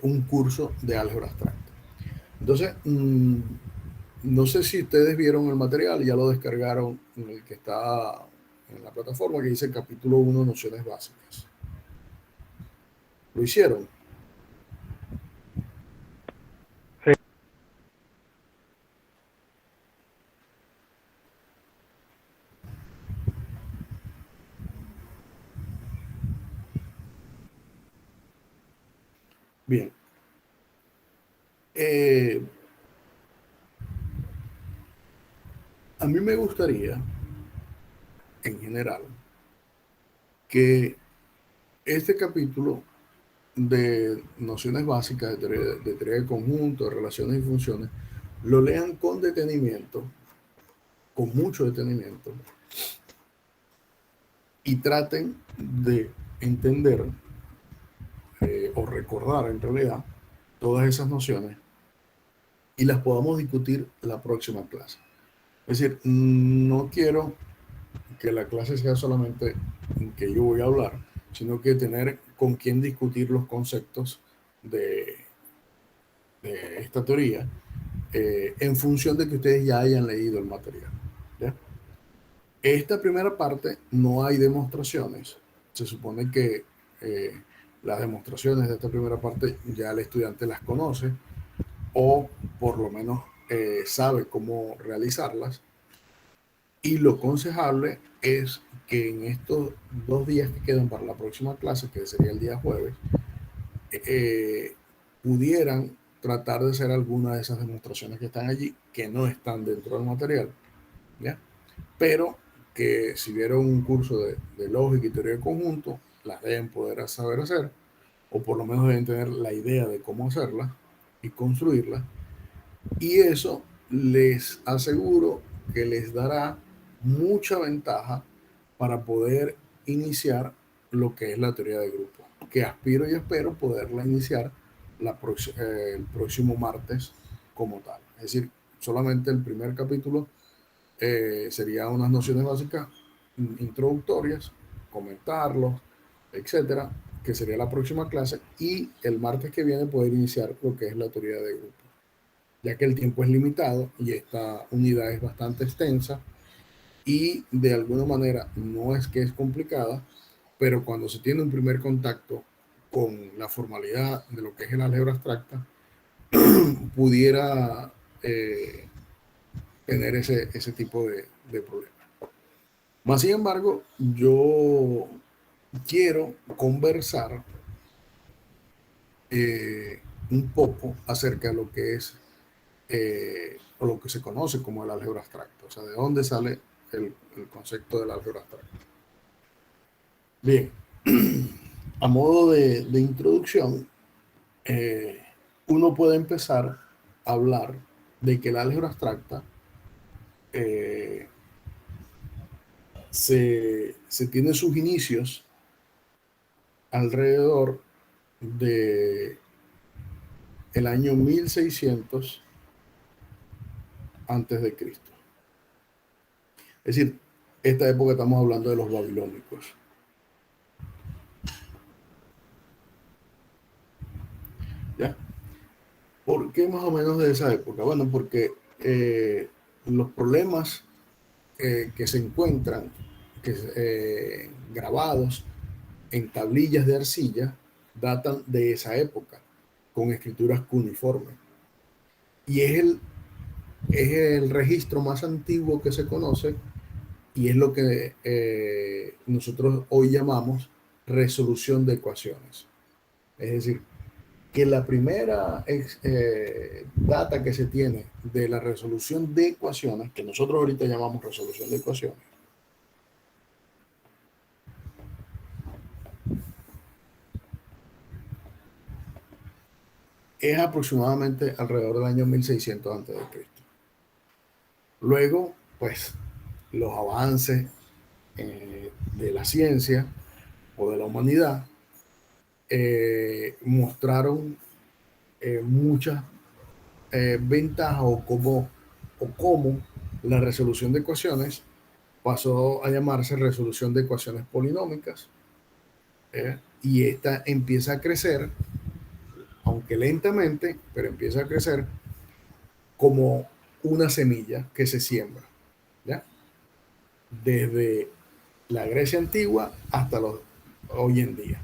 un curso de álgebra abstracta. Entonces, no sé si ustedes vieron el material, ya lo descargaron, en el que está en la plataforma, que dice capítulo 1, nociones básicas. ¿Lo hicieron? Sí. Bien. A mí me gustaría, en general, que este capítulo de nociones básicas de teoría de conjunto, de relaciones y funciones, lo lean con detenimiento, con mucho detenimiento, y traten de entender o recordar en realidad todas esas nociones y las podamos discutir la próxima clase. Es decir, no quiero que la clase sea solamente en que yo voy a hablar, sino que tener con quién discutir los conceptos de esta teoría en función de que ustedes ya hayan leído el material. ¿Ya? Esta primera parte no hay demostraciones. Se supone que las demostraciones de esta primera parte ya el estudiante las conoce o por lo menos sabe cómo realizarlas. Y lo aconsejable es que en estos 2 días que quedan para la próxima clase, que sería el día jueves, pudieran tratar de hacer alguna de esas demostraciones que están allí, que no están dentro del material, ¿ya? Pero que si vieron un curso de lógica y teoría de conjunto, las deben poder saber hacer, o por lo menos deben tener la idea de cómo hacerlas y construirlas, y eso les aseguro que les dará mucha ventaja para poder iniciar lo que es la teoría de grupo, que aspiro y espero poderla iniciar el próximo martes como tal. Es decir, solamente el primer capítulo sería unas nociones básicas introductorias, comentarlos, etcétera, que sería la próxima clase, y el martes que viene poder iniciar lo que es la teoría de grupo, ya que el tiempo es limitado y esta unidad es bastante extensa y de alguna manera no es que es complicada, pero cuando se tiene un primer contacto con la formalidad de lo que es el álgebra abstracta, pudiera tener ese tipo de problemas. Más sin embargo, yo quiero conversar un poco acerca de lo que es o lo que se conoce como el álgebra abstracta, o sea, de dónde sale el concepto del álgebra abstracta. Bien, a modo de introducción, uno puede empezar a hablar de que el álgebra abstracta se tiene sus inicios alrededor de el año 1600 antes de Cristo. Es decir, esta época estamos hablando de los babilónicos. ¿Ya? ¿Por qué más o menos de esa época? Bueno, porque los problemas que se encuentran grabados en tablillas de arcilla datan de esa época, con escrituras cuneiformes. Y es el registro más antiguo que se conoce y es lo que nosotros hoy llamamos resolución de ecuaciones. Es decir, que la primera data que se tiene de la resolución de ecuaciones, que nosotros ahorita llamamos resolución de ecuaciones, es aproximadamente alrededor del año 1600 a.C. Luego, pues, los avances de la ciencia o de la humanidad mostraron muchas ventajas o cómo la resolución de ecuaciones pasó a llamarse resolución de ecuaciones polinómicas, y esta empieza a crecer, aunque lentamente, pero empieza a crecer como una semilla que se siembra, ¿ya? Desde la Grecia antigua hasta hoy en día.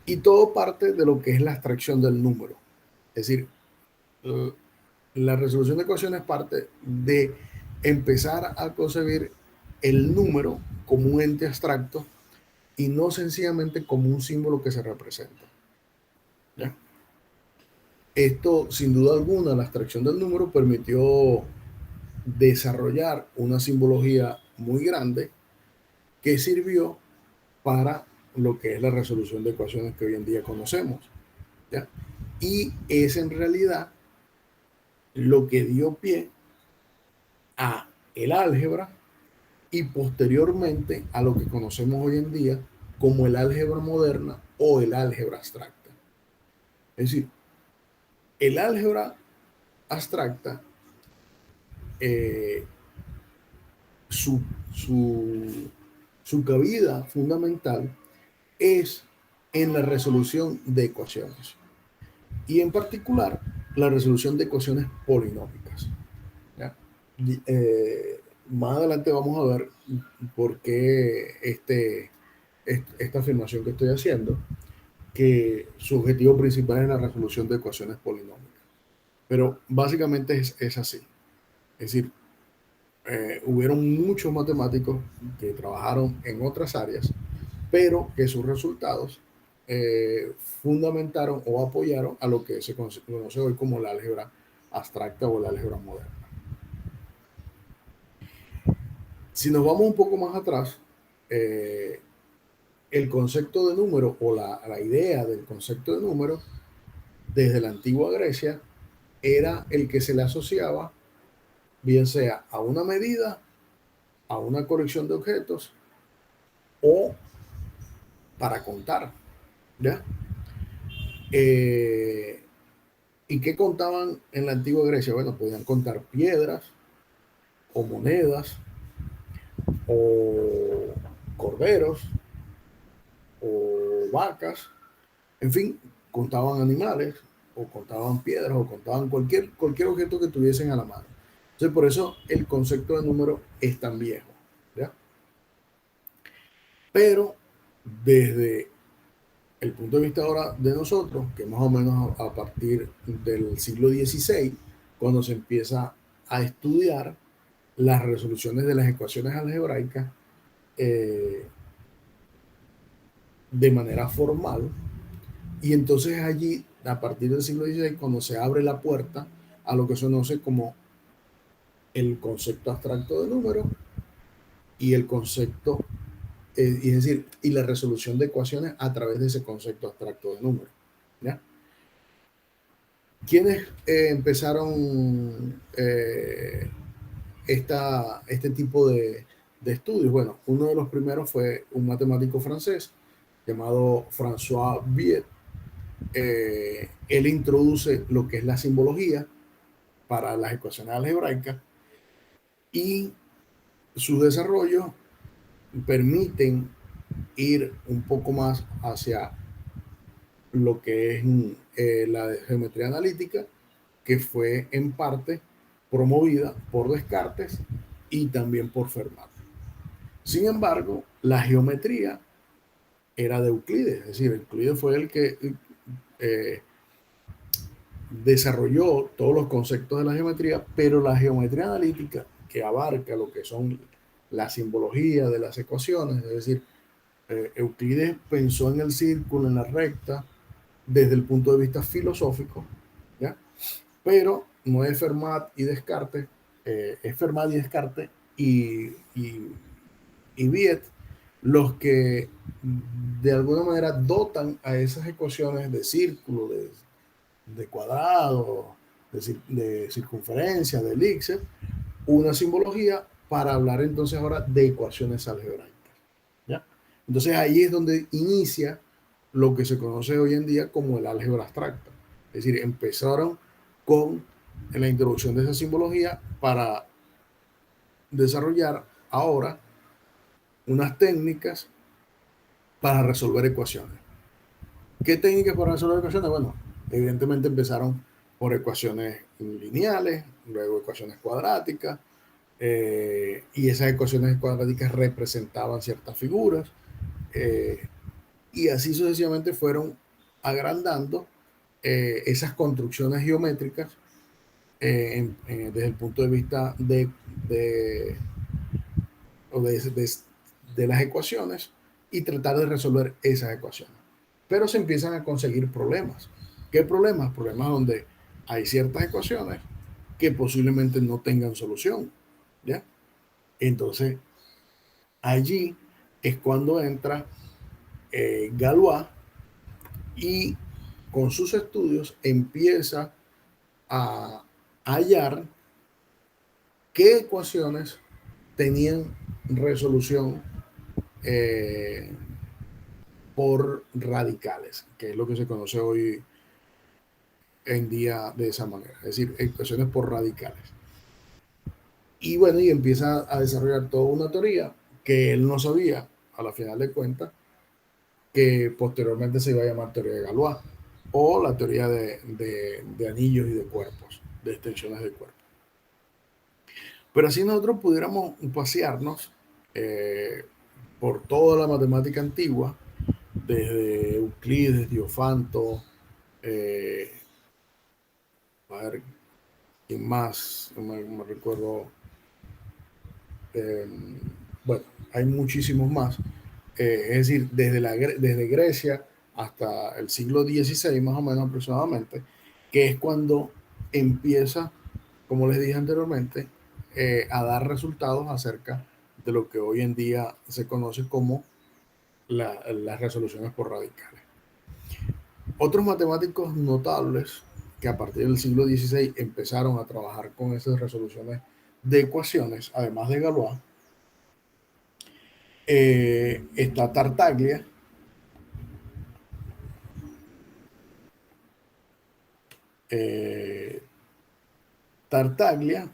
Y todo parte de lo que es la abstracción del número. Es decir, la resolución de ecuaciones parte de empezar a concebir el número como un ente abstracto y no sencillamente como un símbolo que se representa, ¿ya? Esto, sin duda alguna, la abstracción del número permitió desarrollar una simbología muy grande que sirvió para lo que es la resolución de ecuaciones que hoy en día conocemos, ¿ya? Y es en realidad lo que dio pie a el álgebra y posteriormente a lo que conocemos hoy en día como el álgebra moderna o el álgebra abstracta. Es decir, el álgebra abstracta, su cabida fundamental es en la resolución de ecuaciones y en particular la resolución de ecuaciones polinómicas, ¿ya? Más adelante vamos a ver por qué esta afirmación que estoy haciendo, que su objetivo principal es la resolución de ecuaciones polinómicas. Pero básicamente es así. Es decir, hubieron muchos matemáticos que trabajaron en otras áreas, pero que sus resultados fundamentaron o apoyaron a lo que se conoce hoy como la álgebra abstracta o la álgebra moderna. Si nos vamos un poco más atrás, el concepto de número o la idea del concepto de número desde la antigua Grecia era el que se le asociaba bien sea a una medida, a una colección de objetos o para contar, ¿ya? ¿Y qué contaban en la antigua Grecia? Bueno, podían contar piedras o monedas o corderos o vacas, en fin, contaban animales o contaban piedras o contaban cualquier objeto que tuviesen a la mano. Entonces, por eso el concepto de número es tan viejo, ¿ya? Pero desde el punto de vista ahora de nosotros, que más o menos a partir del siglo XVI, cuando se empieza a estudiar las resoluciones de las ecuaciones algebraicas de manera formal, y entonces allí, a partir del siglo XVI, cuando se abre la puerta a lo que se conoce como el concepto abstracto de número y el concepto, es decir, y la resolución de ecuaciones a través de ese concepto abstracto de número, ¿ya? ¿Quiénes empezaron este tipo de estudios? Bueno, uno de los primeros fue un matemático francés llamado François Viet. Él introduce lo que es la simbología para las ecuaciones algebraicas y sus desarrollos permiten ir un poco más hacia lo que es la geometría analítica, que fue en parte promovida por Descartes y también por Fermat. Sin embargo, la geometría era de Euclides, es decir, Euclides fue el que desarrolló todos los conceptos de la geometría, pero la geometría analítica, que abarca lo que son la simbología de las ecuaciones, es decir, Euclides pensó en el círculo, en la recta, desde el punto de vista filosófico, ¿ya? Pero no es Fermat y Descartes, es Fermat y Descartes y Viet los que de alguna manera dotan a esas ecuaciones de círculo, de cuadrado, de circunferencia, de elipse, una simbología para hablar entonces ahora de ecuaciones algebraicas, ¿ya? Entonces ahí es donde inicia lo que se conoce hoy en día como el álgebra abstracta. Es decir, empezaron con la introducción de esa simbología para desarrollar ahora unas técnicas para resolver ecuaciones. ¿Qué técnicas para resolver ecuaciones? Bueno, evidentemente empezaron por ecuaciones lineales, luego ecuaciones cuadráticas, y esas ecuaciones cuadráticas representaban ciertas figuras, y así sucesivamente fueron agrandando esas construcciones geométricas desde el punto de vista de las ecuaciones y tratar de resolver esas ecuaciones. Pero se empiezan a conseguir problemas. ¿Qué problemas? Problemas donde hay ciertas ecuaciones que posiblemente no tengan solución, ¿ya? Entonces, allí es cuando entra Galois y con sus estudios empieza a hallar qué ecuaciones tenían resolución por radicales, que es lo que se conoce hoy en día de esa manera, es decir, ecuaciones por radicales. Y bueno, y empieza a desarrollar toda una teoría que él no sabía, a la final de cuentas, que posteriormente se iba a llamar teoría de Galois, o la teoría de anillos y de cuerpos, de extensiones de cuerpos. Pero así nosotros pudiéramos pasearnos por toda la matemática antigua, desde Euclides, Diofanto, a ver, ¿quién más? No me recuerdo. bueno, hay muchísimos más. Es decir, desde Grecia hasta el siglo XVI, más o menos aproximadamente, que es cuando empieza, como les dije anteriormente, a dar resultados acerca de lo que hoy en día se conoce como las resoluciones por radicales. Otros matemáticos notables que a partir del siglo XVI empezaron a trabajar con esas resoluciones de ecuaciones, además de Galois, está Tartaglia. Tartaglia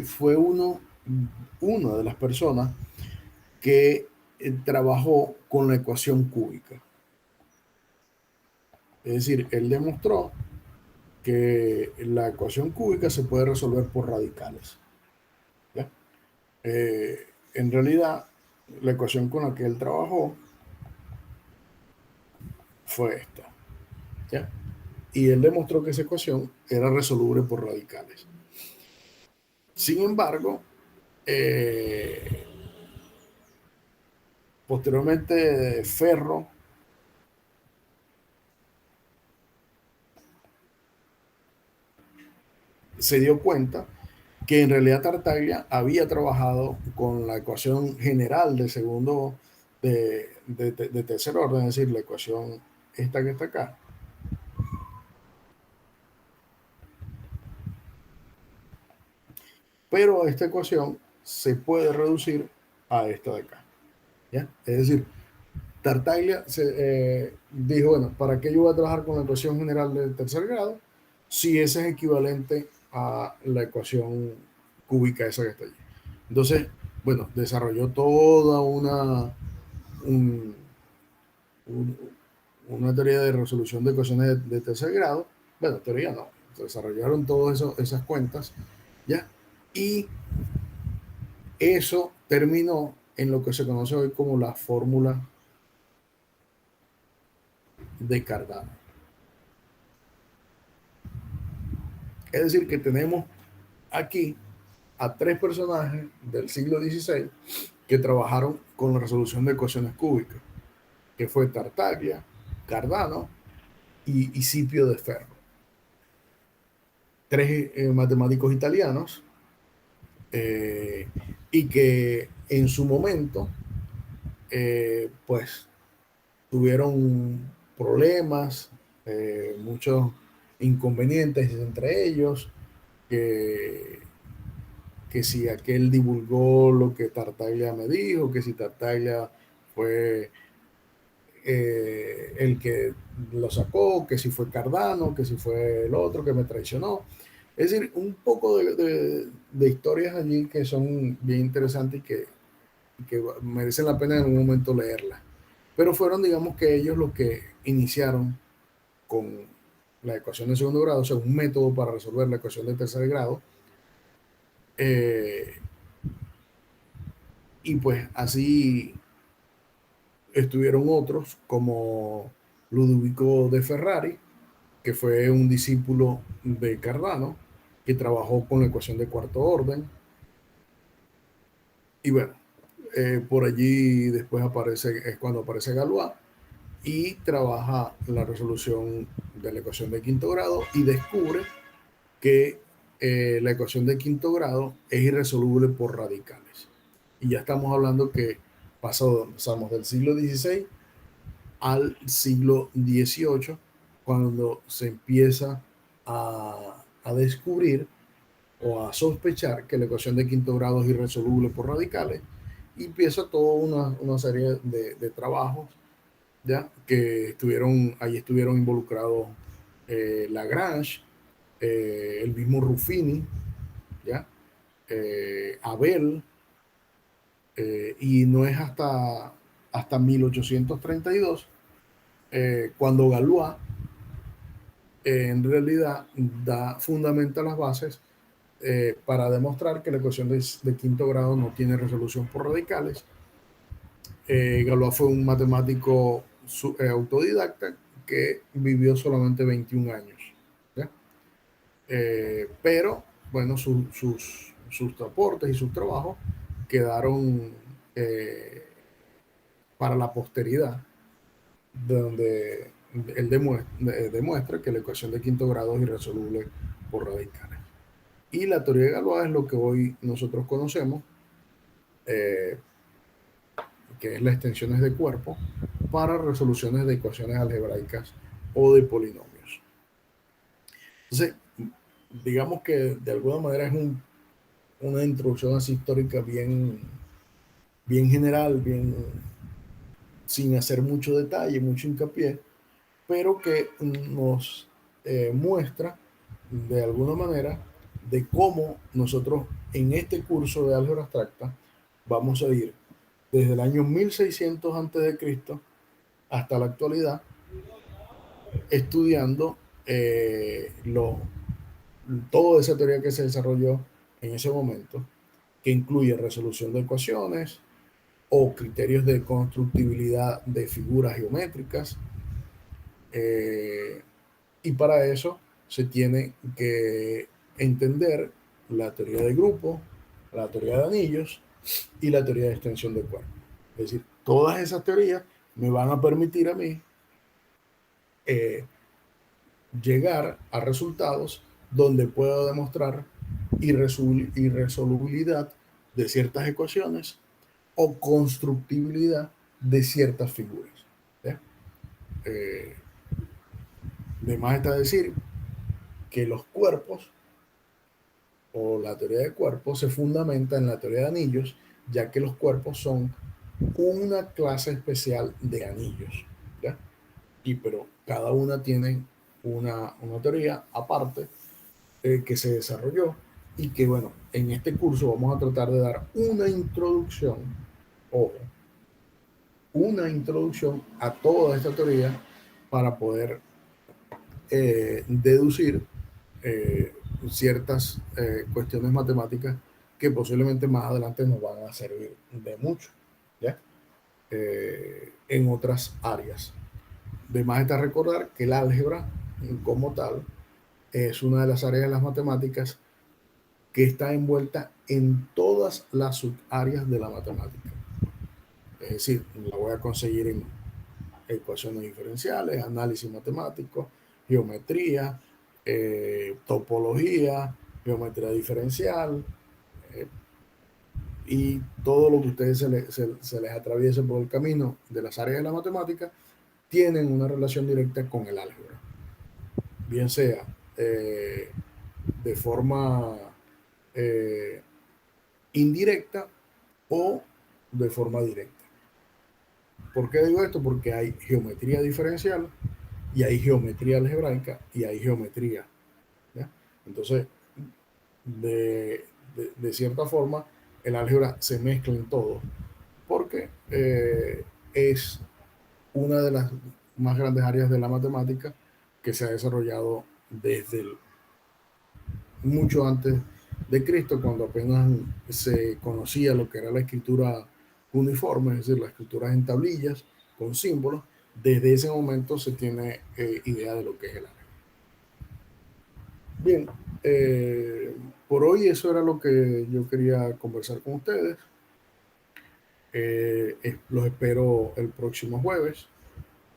fue una de las personas que trabajó con la ecuación cúbica. Es decir, él demostró que la ecuación cúbica se puede resolver por radicales. ¿Ya? En realidad, la ecuación con la que él trabajó fue esta. ¿Ya? Y él demostró que esa ecuación era resoluble por radicales. Sin embargo, posteriormente Ferro se dio cuenta que en realidad Tartaglia había trabajado con la ecuación general de segundo de tercer orden, es decir, la ecuación esta que está acá. Pero esta ecuación se puede reducir a esta de acá. ¿Ya? Es decir, Tartaglia dijo, bueno, ¿para qué yo voy a trabajar con la ecuación general del tercer grado si esa es equivalente a la ecuación cúbica esa que está allí? Entonces, bueno, desarrolló toda una teoría de resolución de ecuaciones de tercer grado. Bueno, teoría no, desarrollaron todas esas cuentas, ¿ya? Y eso terminó en lo que se conoce hoy como la fórmula de Cardano. Es decir, que tenemos aquí a tres personajes del siglo XVI que trabajaron con la resolución de ecuaciones cúbicas, que fue Tartaglia, Cardano y Scipio de Ferro. Tres matemáticos italianos y que en su momento pues tuvieron problemas, muchos inconvenientes entre ellos, que si aquel divulgó lo que Tartaglia me dijo, que si Tartaglia fue el que lo sacó, que si fue Cardano, que si fue el otro que me traicionó. Es decir, un poco de historias allí que son bien interesantes y que merecen la pena en algún momento leerlas. Pero fueron, digamos, que ellos los que iniciaron con la ecuación de segundo grado, o sea, un método para resolver la ecuación de tercer grado. Y pues así estuvieron otros como Ludovico de Ferrari, que fue un discípulo de Cardano, que trabajó con la ecuación de cuarto orden. Y bueno, por allí después es cuando aparece Galois y trabaja la resolución de la ecuación de quinto grado y descubre que la ecuación de quinto grado es irresoluble por radicales. Y ya estamos hablando que pasamos del siglo XVI al siglo XVIII, cuando se empieza a descubrir o a sospechar que la ecuación de quinto grado es irresoluble por radicales, y empieza toda una serie de trabajos, ¿ya? Que ahí estuvieron involucrados Lagrange, el mismo Ruffini, ¿ya? Abel, y no es hasta 1832 cuando Galois en realidad fundamenta las bases para demostrar que la ecuación de quinto grado no tiene resolución por radicales. Galois fue un matemático autodidacta que vivió solamente 21 años. ¿Ya? Pero, bueno, sus sus aportes y sus trabajos quedaron para la posteridad, donde él demuestra que la ecuación de quinto grado es irresoluble por radicales. Y la teoría de Galois es lo que hoy nosotros conocemos, que es las extensiones de cuerpo para resoluciones de ecuaciones algebraicas o de polinomios. Entonces, digamos que de alguna manera es una introducción así histórica bien general, sin hacer mucho detalle, mucho hincapié, pero que nos muestra de alguna manera de cómo nosotros en este curso de álgebra abstracta vamos a ir desde el año 1600 a.C. hasta la actualidad estudiando toda esa teoría que se desarrolló en ese momento, que incluye resolución de ecuaciones o criterios de constructibilidad de figuras geométricas, y para eso se tiene que entender la teoría de grupos, la teoría de anillos y la teoría de extensión de cuerpo. Es decir, todas esas teorías me van a permitir a mí llegar a resultados donde puedo demostrar irresolubilidad de ciertas ecuaciones o constructibilidad de ciertas figuras. De más está decir que los cuerpos o la teoría de cuerpos se fundamenta en la teoría de anillos, ya que los cuerpos son una clase especial de anillos, ¿ya? Pero cada una tiene una teoría aparte que se desarrolló y que, bueno, en este curso vamos a tratar de dar una introducción, ojo, una introducción a toda esta teoría para poder deducir ciertas cuestiones matemáticas que posiblemente más adelante nos van a servir de mucho, ¿ya? En otras áreas. De más está recordar que el álgebra como tal es una de las áreas de las matemáticas que está envuelta en todas las subáreas de la matemática. Es decir, la voy a conseguir en ecuaciones diferenciales, análisis matemático, geometría, topología, geometría diferencial, y todo lo que a ustedes se les atraviese por el camino de las áreas de la matemática tienen una relación directa con el álgebra, bien sea de forma indirecta o de forma directa. ¿Por qué digo esto? Porque hay geometría diferencial y hay geometría algebraica y hay geometría, ¿ya? Entonces, de cierta forma, el álgebra se mezcla en todo, porque es una de las más grandes áreas de la matemática que se ha desarrollado desde mucho antes de Cristo, cuando apenas se conocía lo que era la escritura uniforme, es decir, la escritura en tablillas con símbolos. Desde ese momento se tiene idea de lo que es el álgebra. Bien, por hoy eso era lo que yo quería conversar con ustedes. Los espero el próximo jueves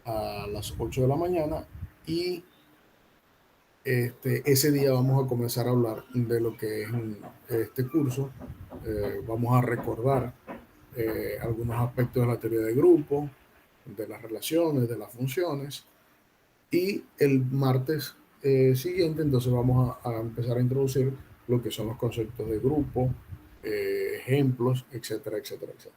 a las 8 de la mañana y ese día vamos a comenzar a hablar de lo que es este curso. Vamos a recordar algunos aspectos de la teoría de grupo, de las relaciones, de las funciones, y el martes siguiente entonces vamos a empezar a introducir lo que son los conceptos de grupo, ejemplos, etcétera, etcétera, etcétera.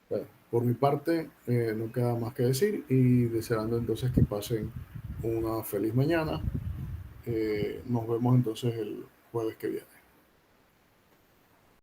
Bueno, por mi parte no queda más que decir y deseando entonces que pasen una feliz mañana. Nos vemos entonces el jueves que viene.